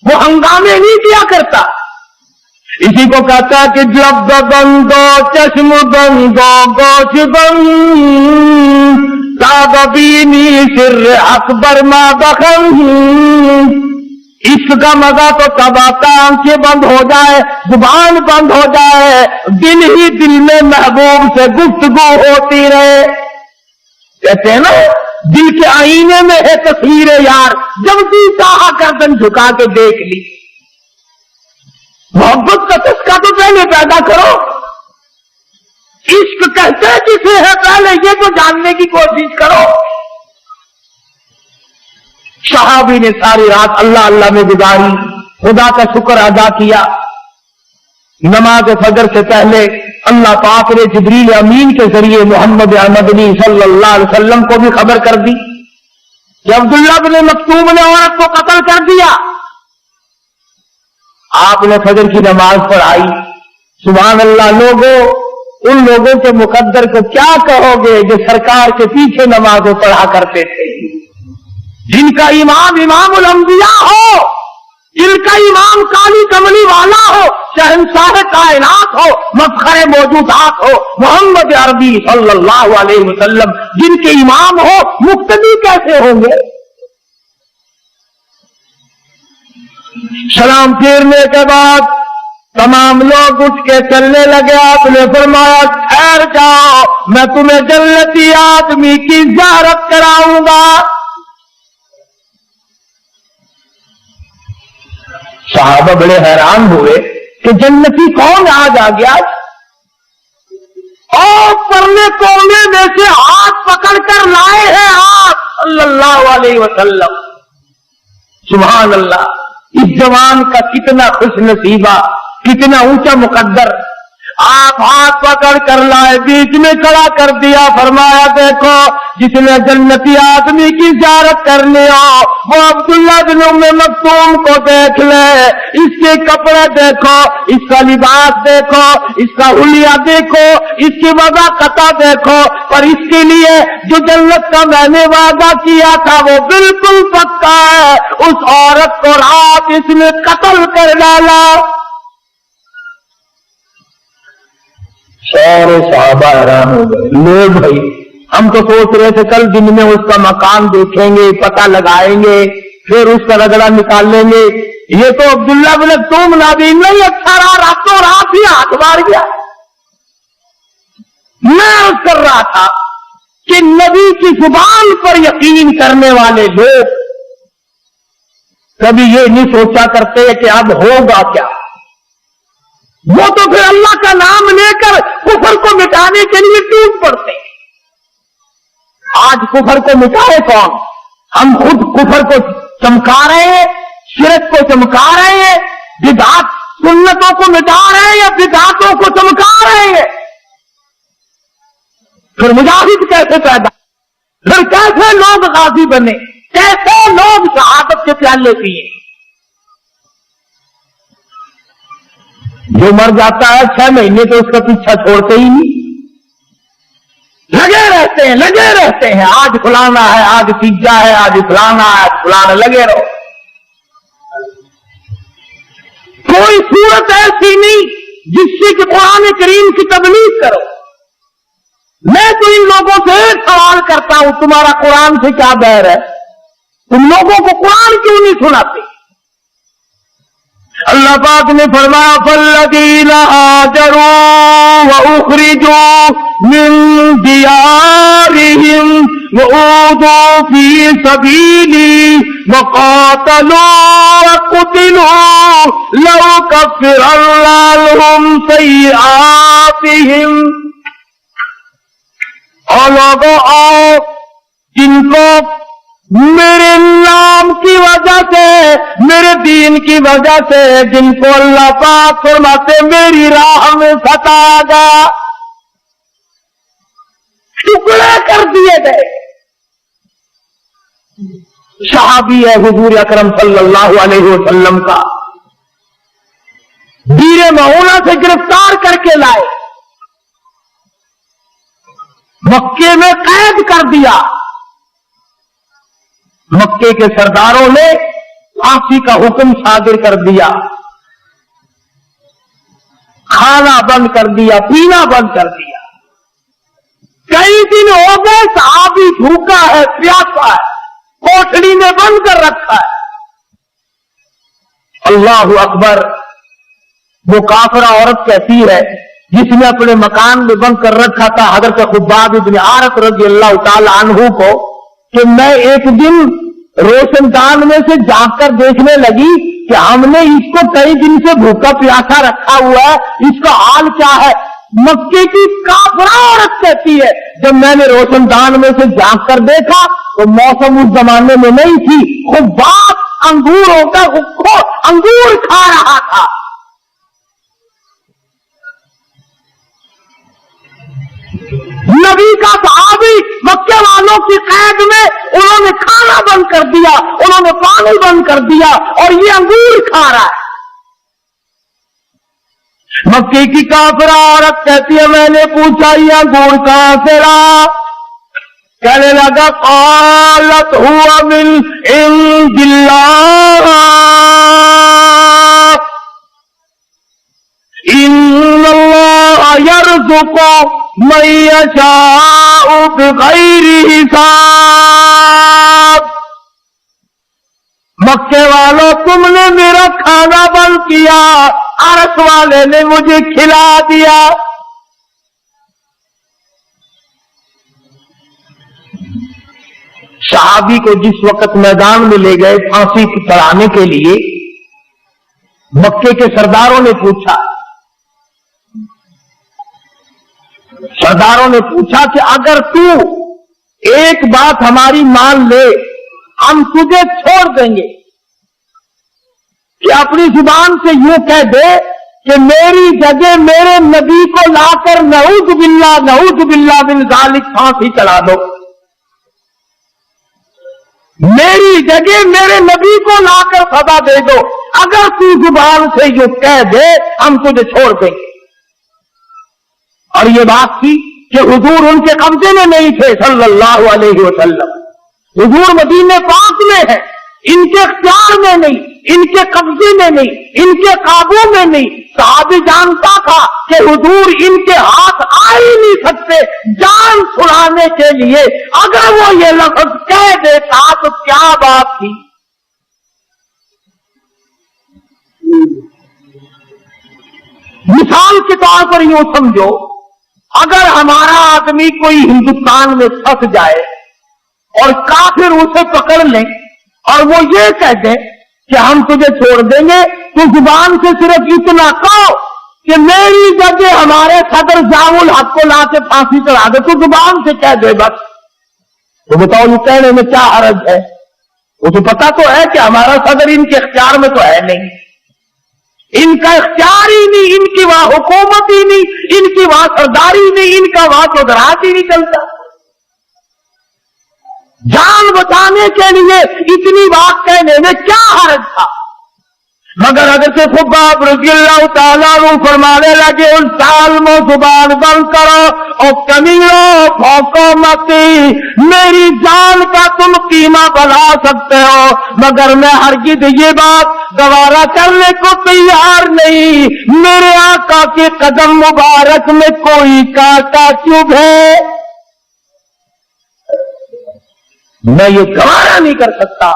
वो हंगामे नहीं किया करता। इसी को कहता है कि जब बंदो चश्म बंदो गोश बंद ताबीनी सिर अकबर मा बखम। इश्क का मजा तो तब आता आंखें बंद हो जाए, जुबान बंद हो जाए, दिल ही दिल में महबूब से गुफ्तगू होती रहे। कहते हैं ना दिल के आईने में है तस्वीर यार, जब भी चाहा गर्दन झुका के देख ली। मोहब्बत का चस्का तो पहले पैदा करो। इश्क कहते किसे है पहले ये तो जानने की कोशिश करो। सहाबी ने सारी रात अल्लाह अल्लाह में गुजारी, खुदा का शुक्र अदा किया। नमाज फजर से पहले अल्लाह पाक ने जिब्रील अमीन के जरिए मोहम्मद अहमदनी सल्लल्लाहु अलैहि वसल्लम को भी खबर कर दी कि अब्दुल्लाह बिन मक्तूम ने औरत को कत्ल कर दिया। आपने फजर की नमाज पढ़ाई। सुभान अल्लाह, लोगों उन लोगों के मुकद्दर को क्या कहोगे जो सरकार के पीछे नमाज़ें पढ़ा करते थे, जिनका इमाम इमामुल अंबिया हो, जिनका इमाम काली कमली वाला हो, शहंशाह कायनात हो, मफखरे मौजूदात हो, मोहम्मद अरबी सल्लल्लाहु अलैहि वसल्लम जिनके इमाम हो, मुक्तदी कैसे होंगे। सलाम फेरने के बाद तमाम लोग उठ के चलने लगे। आपने फरमाया ठहर जाओ, मैं तुम्हें जन्नती आदमी की ज़ियारत कराऊंगा। सहाबा बड़े हैरान हुए कि जन्नती कौन आज आ गया, और परले कोने में से हाथ पकड़कर लाए हैं आप सल्लल्लाहु अलैहि वसल्लम। सुभान अल्लाह, इस जवान का कितना खुश नसीबा, कितना ऊंचा मुकद्दर। आप हाथ पकड़ कर लाए, बीच में खड़ा कर दिया, फरमाया देखो जिसने जन्नती आदमी की ज़ियारत करनी हो वो अब्दुल्लाह बिन उम्मे मक्तूम को देख ले। इसके कपड़े देखो, इसका लिबास देखो, इसका हुलिया देखो, इसकी वज़ाकता देखो, पर इसके लिए जो जन्नत का मैंने वादा किया था वो बिल्कुल पक्का है। उस औरत को रात इसने कत्ल कर डाला। सारे सहाबा हैरान हो गए। लोग भाई हम तो सोच रहे थे कल दिन में उसका मकान देखेंगे, पता लगाएंगे, फिर उसका रगड़ा निकाल लेंगे। ये तो अब्दुल्ला बिन तुम नाबी नहीं अच्छा रहा, रातों रात ही हाथ मार गया। मैं कर रहा था कि नबी की जुबान पर यकीन करने वाले लोग कभी ये नहीं सोचा करते कि अब होगा क्या। वो तो फिर अल्लाह का नाम लेकर कुफर को मिटाने के लिए टूट पड़ते। आज कुफर को मिटाए कौन? हम खुद कुफर को चमका रहे हैं, शिरक को चमका रहे हैं, बिदअत सुन्नतों को मिटा रहे हैं या बिदअतों को चमका रहे हैं। फिर मुजाहिद कैसे पैदा, फिर कैसे लोग गाजी बने, कैसे लोग शहादत के प्याले पिए। जो मर जाता है 6 महीने तो उसका पीछा छोड़ते ही नहीं, लगे रहते हैं। आज फलाना है, आज तीजा है, आज फलाना है, आज फलाना, लगे रहो। कोई सूरत ऐसी नहीं जिससे कि कुरान करीम की तबलीग करो। मैं तो इन लोगों से सवाल करता हूं, तुम्हारा कुरान से क्या बैर है? तुम लोगों को कुरान क्यों नहीं सुनाते? अल्लाह पाक ने फरमाया फल्लदीना हाजरू व उखरिजू मिन दियारिहिम व ऊदू फी सबीली व क़ातलू व क़ुतिलू लौ कफ़िरन्ना अन्हुम सय्यिआतिहिम। और लोगों आओ जिनको मेरे नाम की वजह से, मेरे दीन की वजह से, जिनको अल्लाह पाक फरमाते मेरी राह में फंसाया गया, टुकड़े कर दिए गए। सहाबी है हुजूर अकरम सल्लल्लाहु अलैहि वसल्लम का, बीरे मऊना से गिरफ्तार करके लाए, मक्के में कैद कर दिया। मक्के के सरदारों ने फांसी का हुक्म सादिर कर दिया, खाना बंद कर दिया, पीना बंद कर दिया। कई दिन हो गए सहाबी भूखा है, प्यासा है, कोठड़ी में बंद कर रखा है। अल्लाहु अकबर। वो काफिरा औरत कहती है जिसने अपने मकान में बंद कर रखा था हज़रत खुब्बाब इब्न आरत रज़ी अल्लाह ताला अन्हु को, कि मैं एक दिन रोशनदान में से जाकर देखने लगी कि हमने इसको कई दिन से भूखा प्यासा रखा हुआ है, इसका हाल क्या है। मक्के की काफिरा औरत कहती है जब मैंने रोशनदान में से झांक कर देखा तो मौसम उस जमाने में नहीं थी, खुब्बाब अंगूरों का अंगूर खा रहा था। नबी का सहाबी मक्के वालों की कैद में उन्होंने खाना बंद कर दिया, उन्होंने पानी बंद कर दिया और ये अंगूर खा रहा है। मक्के की काफिरा औरत कहती है मैंने पूछा ये अंगूर कहां से ला? कहने लगा क़ालत हुआ मिन इंदिल्लाह इन्नल्लाह यर्ज़ुक़ु मन यशाअु बिग़ैरि हिसाब। मक्के वालों तुमने मेरा खाना बंद किया, अरस वाले ने मुझे खिला दिया। सहाबी को जिस वक्त मैदान में ले गए फांसी चढ़ाने के लिए, मक्के के सरदारों ने पूछा, सरदारों ने पूछा कि अगर तू एक बात हमारी मान ले हम तुझे छोड़ देंगे, कि अपनी जुबान से यूं कह दे कि मेरी जगह मेरे नबी को लाकर नऊज़ बिल्लाह मिन ज़ालिक फांसी चढ़ा दो, मेरी जगह मेरे नबी को लाकर सजा दे दो, अगर तू जुबान से यूं कह दे हम तुझे छोड़ देंगे। और ये बात थी कि हुजूर उनके कब्जे में नहीं थे सल्लल्लाहु अलैहि वसल्लम, हुजूर मदीने पाक में है, इनके इख्तियार में नहीं, इनके कब्जे में नहीं, इनके काबू में नहीं। सहाबी जानता था कि हुजूर इनके हाथ आ ही नहीं सकते जान छुड़ाने के लिए, अगर वो ये लफ्ज कह देता तो क्या बात थी। मिसाल के तौर पर यूं समझो, अगर हमारा आदमी कोई हिंदुस्तान में फंस जाए और काफिर उसे पकड़ लें और वो ये कह दे कि हम तुझे छोड़ देंगे, तो जुबान से सिर्फ इतना कहो कि मेरी जगह हमारे सदर ज़ियाउल हक को ला के फांसी चढ़ा दे, तो जुबान से कह दे बस। तो बताओ ये कहने में क्या हर्ज है? वो तो पता तो है कि हमारा सदर इनके इख्तियार में तो है नहीं, इनका इख्तियार ही नहीं, इनकी वहां हुकूमत ही नहीं, इनकी वहां सरदारी नहीं, इनका वहां तो दराज ही नहीं चलता। जान बचाने के लिए इतनी बात कहने में क्या हर्ज था? मगर अगर से खुब्बाब रज़ियल्लाहु ताला अन्हु फरमाने लगे उन साल में जुबान बंद करो और कमीनो भौंको मती, मेरी जान का तुम कीमा बढ़ा सकते हो, मगर मैं हरगिज़ ये बात गवारा करने को तैयार नहीं, मेरे आका के कदम मुबारक में कोई कांटा चुभे। میں یہ گوارا نہیں کر سکتا،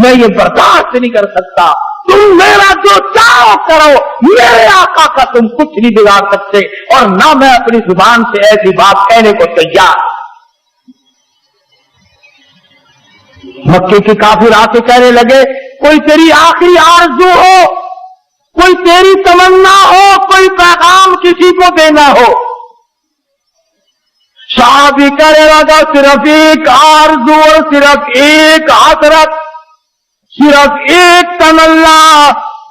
میں یہ برداشت نہیں کر سکتا، تم میرا جو چاہو کرو، میرے آقا کا تم کچھ نہیں بگاڑ سکتے، اور نہ میں اپنی زبان سے ایسی بات کہنے کو تیار۔ مکے کے کافر آ کے کہنے لگے کوئی تیری آخری آرزو ہو، کوئی تیری تمنا ہو، کوئی پیغام کسی کو دینا ہو۔ صحابی کہنے لگا صرف ایک آرزو اور صرف ایک حسرت، صرف ایک تمنا،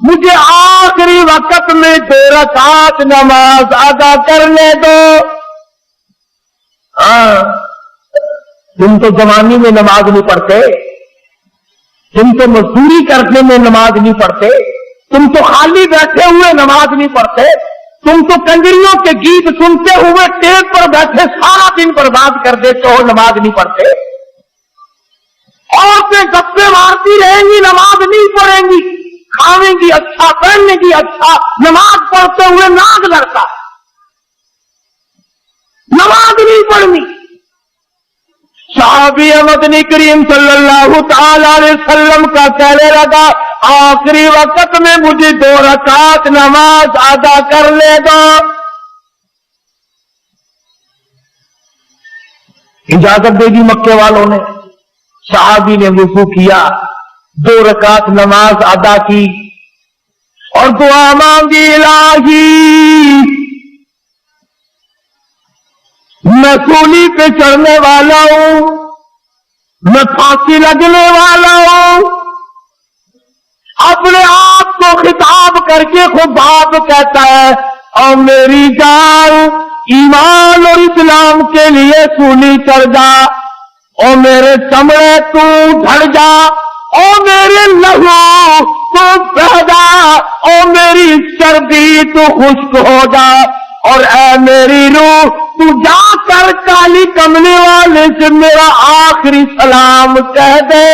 مجھے آخری وقت میں 2 رکعت نماز ادا کرنے دو۔ تم تو جوانی میں نماز نہیں پڑھتے، تم تو مزدوری کرنے میں نماز نہیں پڑھتے، تم تو خالی بیٹھے ہوئے نماز نہیں پڑھتے، تم تو کنجریوں کے گیت سنتے ہوئے ٹیپ پر بیٹھے سارا دن برباد کر دیتے ہو، نماز نہیں پڑھتے۔ عورتیں گپے مارتی رہیں گی، نماز نہیں پڑھیں گی، کھاویں گی اچھا، پہننے گی اچھا، نماز پڑھتے ہوئے ناک لڑتا ہے، نماز نہیں پڑھنی۔ صحابی مدنی کریم صلی اللہ تعالی علیہ وسلم کا کہنے لگا آخری وقت میں مجھے 2 رکعت نماز ادا کر لے گا۔ اجازت دے دی مکے والوں نے، صحابی نے وضو کیا، 2 رکعت نماز ادا کی اور دعا مانگی الہی میں سولی پہ چڑھنے والا ہوں، میں پھانسی لگنے والا ہوں۔ اپنے آپ کو خطاب کر کے خود باپ کہتا ہے اور میری جان ایمان اور اسلام کے لیے سولی چڑھ جا، اور میرے چمڑے تو جھڑ جا، اور میرے لہو تو بہہ جا، اور میری چربی تو خشک ہو جا، اور اے میری روح تو جا کر کالی کملی والے سے میرا آخری سلام کہہ دے،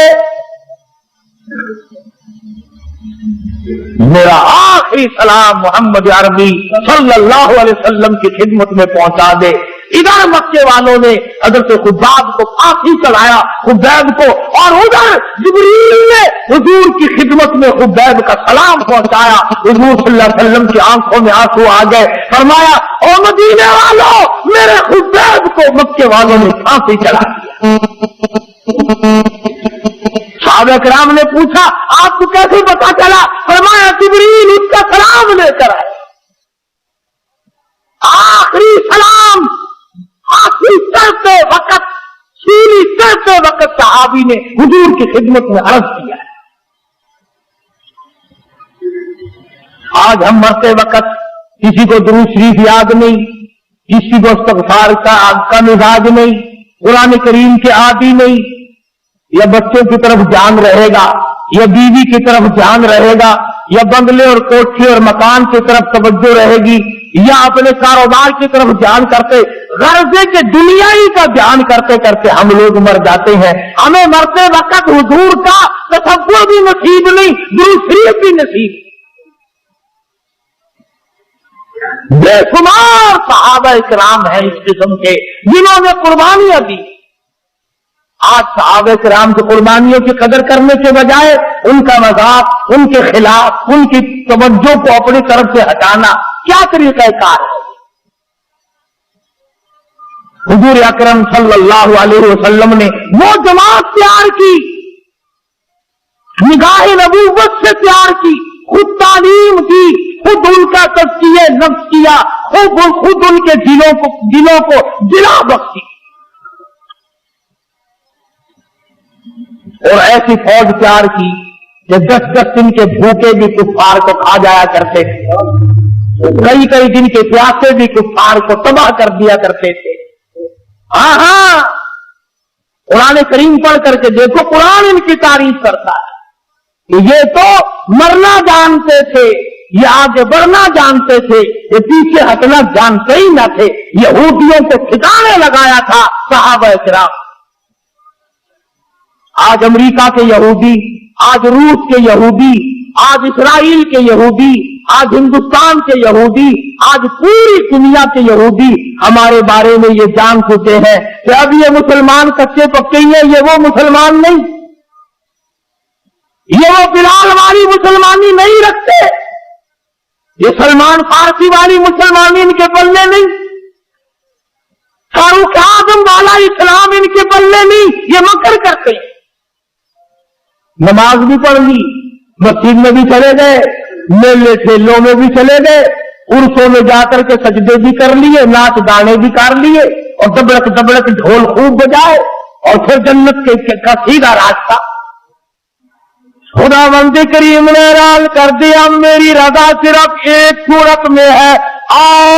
میرا آخری سلام محمد عربی صلی اللہ علیہ وسلم کی خدمت میں پہنچا دے۔ ادھر مکے والوں نے حضرت خباب کو پھانسی چڑھایا، خبیب کو، اور ادھر جبریل نے حضور کی خدمت میں خبیب کا سلام پہنچایا۔ حضور صلی اللہ علیہ وسلم کی آنکھوں میں آنسو آ گئے، فرمایا او مدینے والوں، میرے خبیب کو مکے والوں نے پھانسی چڑھا دیا۔ صحابہ کرام نے پوچھا آپ کو کیسے پتا چلا؟ فرمایا جبریل اس کا سلام لے کر آئے۔ آخری سلام آخری چڑھتے وقت، سولی چڑھتے وقت صحابی نے حضور کی خدمت میں عرض کیا ہے۔ آج ہم مرتے وقت کسی کو درود شریف یاد نہیں، کسی کو استغفار کا مزاج نہیں، قرآن کریم کے عادی نہیں، یا بچوں کی طرف جان رہے گا، یا بیوی کی طرف جان رہے گا، یا بنگلے اور کوٹھی اور مکان کی طرف توجہ رہے گی، یا اپنے کاروبار کی طرف جان کرتے، غرضے کے دنیائی کا دھیان کرتے کرتے ہم لوگ مر جاتے ہیں۔ ہمیں مرتے وقت حضور کا تصور بھی نصیب نہیں، درود شریف بھی نصیب۔ بے شمار صحابہ کرام ہیں اس قسم کے جنہوں نے قربانیاں دی۔ آج صحابہ کرام کی قربانیوں کی قدر کرنے کے بجائے ان کا مذاق، ان کے خلاف، ان کی توجہ کو اپنی طرف سے ہٹانا کیا طریقہ کار ہے؟ حضور اکرم صلی اللہ علیہ وسلم نے وہ جماعت تیار کی، نگاہ نبوت سے تیار کی، خود تعلیم کی، خود ان کا تزکیہ نفس کیا، خود ان کے دلوں کو دلا بخشی، اور ایسی فوج تیار کی کہ 10 دن کے بھوکے بھی کفار کو کھا جایا کرتے تھے، کئی دن کے پیاسے بھی کفار کو تباہ کر دیا کرتے تھے۔ ہاں قرآن کریم پڑھ کر کے دیکھو، قرآن ان کی تعریف کرتا ہے کہ یہ تو مرنا جانتے تھے، یہ آگے بڑھنا جانتے تھے، یہ پیچھے ہٹنا جانتے ہی نہ تھے، یہودیوں کو ٹھکانے لگایا تھا صحابہ کرام۔ آج امریکہ کے یہودی، آج روس کے یہودی، آج اسرائیل کے یہودی، आज हिंदुस्तान के यहूदी, आज पूरी दुनिया के यहूदी हमारे बारे में ये जान चुके हैं कि अब ये मुसलमान कच्चे पक्के ही है, ये वो मुसलमान नहीं, ये वो बिलाल वाली मुसलमानी नहीं रखते, ये सलमान फारसी वाली मुसलमानी इनके पल्ले नहीं, फारूक आजम वाला इस्लाम इनके पल्ले नहीं, ये मकर करते हैं। नमाज भी पढ़ ली, मस्जिद में भी चले गए, मेले ठेलों में भी चले गए, उर्सों में जाकर के सजदे भी कर लिए, नाच गाने भी कर लिए और दबड़क दबड़क ढोल खूब बजाए और फिर जन्नत का सीधा रास्ता। खुदावंद करीम ने ऐलान कर दिया, मेरी रजा सिर्फ एक सूरत में है, आओ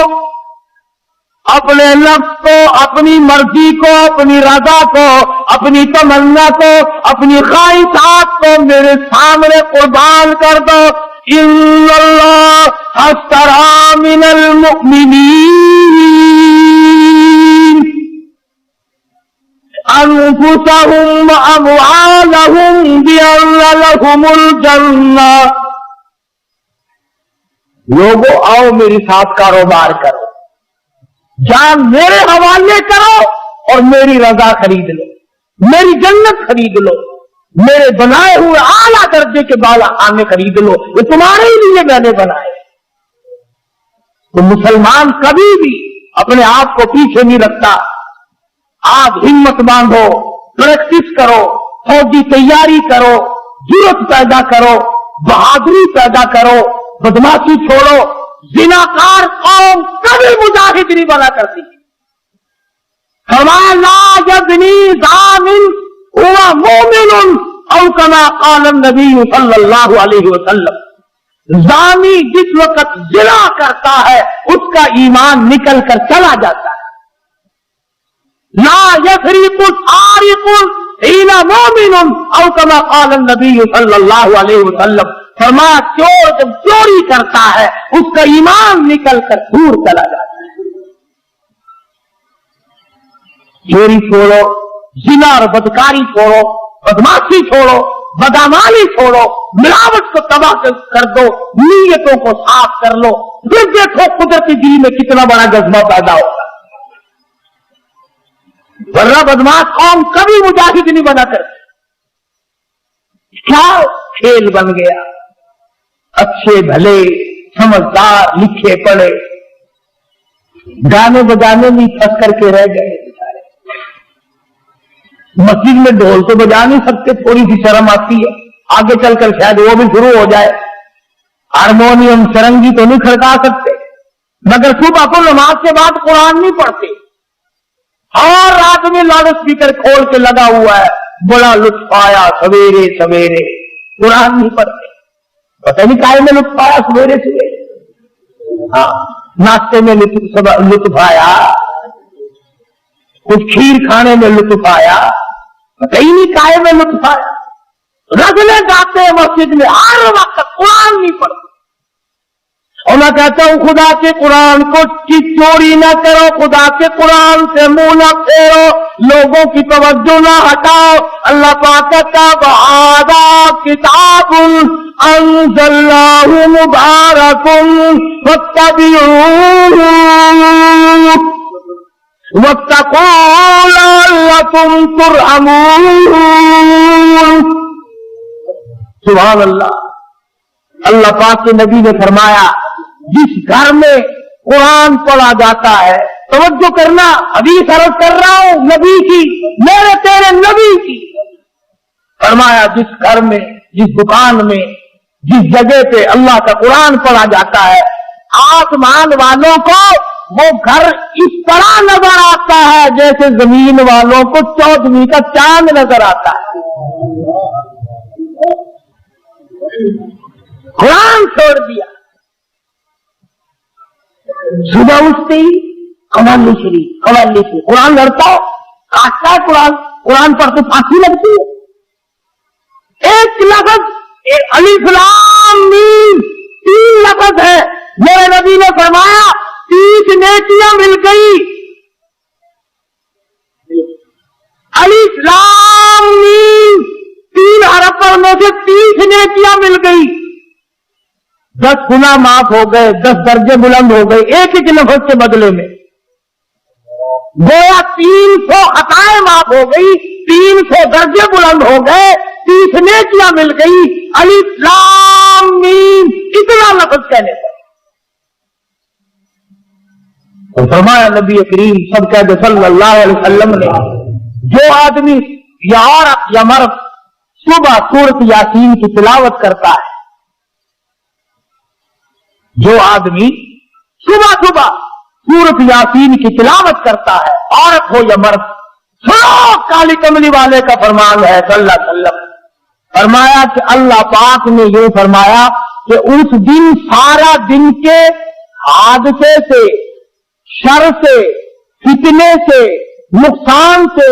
अपने नफ्स को, अपनी मर्जी को, अपनी रजा को, अपनी तमन्ना को, अपनी ख्वाहिशात को मेरे सामने कुर्बान कर दो। इन्नल्लाह अश्तरा मिनल मुमिनीन अनफुसहुम व अमवालहुम बिअन्ना लहुमुल जन्नह। लोगों आओ मेरे साथ कारोबार करो, जान मेरे हवाले करो और मेरी रजा खरीद लो, मेरी जन्नत खरीद लो, मेरे बनाए हुए आला दर्जे के बाला खाने खरीद लो, ये तुम्हारे ही लिए मैंने बनाए। तो मुसलमान कभी भी अपने आप को पीछे नहीं रखता। आप हिम्मत बांधो, प्रैक्टिस करो, फौजी तैयारी करो, जुर्रत पैदा करो, बहादुरी पैदा करो, बदमाशी छोड़ो। जिनाकार कौम कभी मुजाहिद नहीं बना करती। फरमाया ला यज़नी ज़ानिन हुवा मुमिनुन औ कमा क़ाल नबी सल्लल्लाहु अलैहि वसल्लम। ज़ानी जिस वक्त जिना करता है उसका ईमान निकल कर चला जाता है। ला यसरिकु सारिकुन हिना मुमिनुन औ कमा क़ाल नबी सल्लल्लाहु अलैहि वसल्लम। फरमाया चोर जब चोरी करता है उसका ईमान निकल कर दूर चला जाता है। चोरी छोड़ो, जिना और बदकारी छोड़ो, बदमाशी छोड़ो, बदामाली छोड़ो, मिलावट को तबाह कर दो, नीयतों को साफ कर लो, फिर देखो कुदरती दिल में कितना बड़ा जज्बा पैदा होगा। वरना बदमाश कौम कभी मुजाहिद नहीं बना करती। क्या खेल बन गया, अच्छे भले समझदार लिखे पढ़े गाने बजाने में फंस करके रह गए बेचारे। मस्जिद में ढोल तो बजा नहीं सकते, थोड़ी सी शर्म आती है, आगे चलकर शायद वो भी शुरू हो जाए। हारमोनियम सरंगी तो नहीं खड़का सकते, मगर सुबह को नमाज के बाद कुरान नहीं पढ़ते और रात में लाउड स्पीकर खोल के लगा हुआ है, बड़ा लुत्फ आया सवेरे सवेरे, कुरान नहीं पढ़ते। पता नहीं काहे में लुत्फ आया सवेरे सवेरे। हाँ, नाश्ते में लुत्फ आया, कुछ खीर खाने में लुत्फ आया, पता ही नहीं काहे में लुत्फ आया। रगले गाते हैं मस्जिद में, हर वक्त कुरान नहीं पढ़ते। और मैं कहता हूं खुदा के कुरान को की चोरी न करो, खुदा के कुरान से मुंह न फेरो, लोगों की तवज्जो न हटाओ। अल्लाह पाक का बहादा किताबुल अंज़लनाहु मुबारकुन फत्तबिऊहु वत्तक़ू लअल्लकुम तुरहमून। सुभान अल्लाह। अल्लाह पाक के नबी ने फरमाया, जिस घर में कुरान पढ़ा जाता है, तवज्जो करना, हदीस अर्ज कर रहा हूं नबी की, मेरे तेरे नबी की। फरमाया जिस घर में, जिस दुकान में, जिस जगह पे अल्लाह का कुरान पढ़ा जाता है, आसमान वालों को वो घर इस तरह नजर आता है जैसे जमीन वालों को चौदहवीं का चांद नजर आता है। कुरान छोड़ दिया, सुबह उठते ही कवाली शरीफ कुरान लड़ता हो, काटता है कुरान पर तो फांसी लगती है। एक लफ्ज अलिफ लाम मीम 3 लफ्ज है, मेरे नबी ने फरमाया 30 नेकियां मिल गई। अलिफ लाम मीम 3 हरफ में से 30 नेकियां मिल गई। 10 गुना माफ हो गए, 10 दर्जे बुलंद हो गए एक एक लफ्ज के बदले में। गोया 300 खताएं माफ हो गई, 300 दर्जे बुलंद हो गए, 30 नेकियां मिल गई। अलिफ लाम मीम इतना लफ्ज कहने पर तो फरमाया नबी करीम सब कहते सल्लल्लाहु अलैहि वसल्लम ने, जो आदमी या औरत या मर्द सुबह सूरत यासीन की तिलावत करता है, जो आदमी सुबह सुबह सूरत यासीन की तिलावत करता है, औरत हो या मर्द, सुनो काली कमली वाले का फरमान है सल्लल्लाहु अलैहि वसल्लम, फरमाया कि अल्लाह पाक ने यूं फरमाया कि उस दिन सारा दिन के हादसे से, शर से, फितने से, नुकसान से,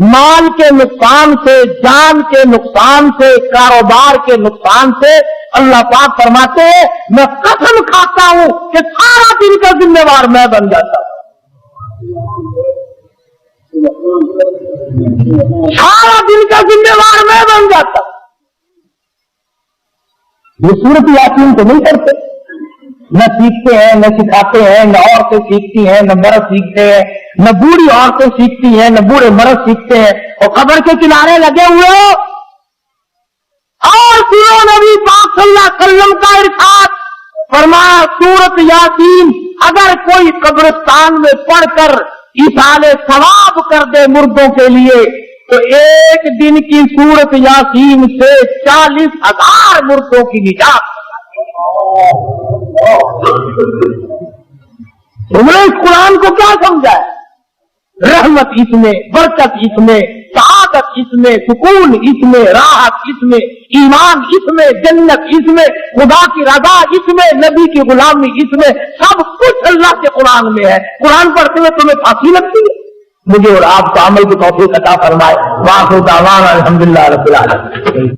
माल के नुकसान से, जान के नुकसान से, कारोबार के नुकसान से अल्लाह पाक फरमाते हैं मैं कसम खाता हूं कि सारा दिन का जिम्मेवार मैं बन जाता हूं, सारा दिन का जिम्मेवार मैं बन जाता हूं। ये सूरत यासीन तो नहीं करते, न सीखते हैं, न सिखाते हैं, न औरतें सीखती हैं, न मर्द सीखते हैं, न बूढ़ी औरतें सीखती हैं, न बूढ़े मर्द सीखते हैं, और कब्र के किनारे लगे हुए हो। और सुनो नबी पाक सल्लल्लाहु अलैहि वसल्लम का इरशाद, फरमाया सूरत यासीन अगर कोई कब्रिस्तान में पढ़कर इसाले सवाब कर दे मुर्दों के लिए, तो एक दिन की सूरत यासीन से 40,000 मुर्दों की निजात। तुमने इस कुरान को क्या समझा है? रहमत इसमें, बरकत इसमें, सआदत इसमें, सुकून इसमें, राहत इसमें, ईमान इसमें, जन्नत इसमें, खुदा की रजा इसमें, नबी की गुलामी इसमें, सब कुछ अल्लाह के कुरान में है। कुरान पढ़ते हुए तुम्हें फांसी लगती है? मुझे और आपको अमल की तौफीक अता फरमाए। वाखिर दावाना अल्हम्दुलिल्लाह रब्बिल आलमीन।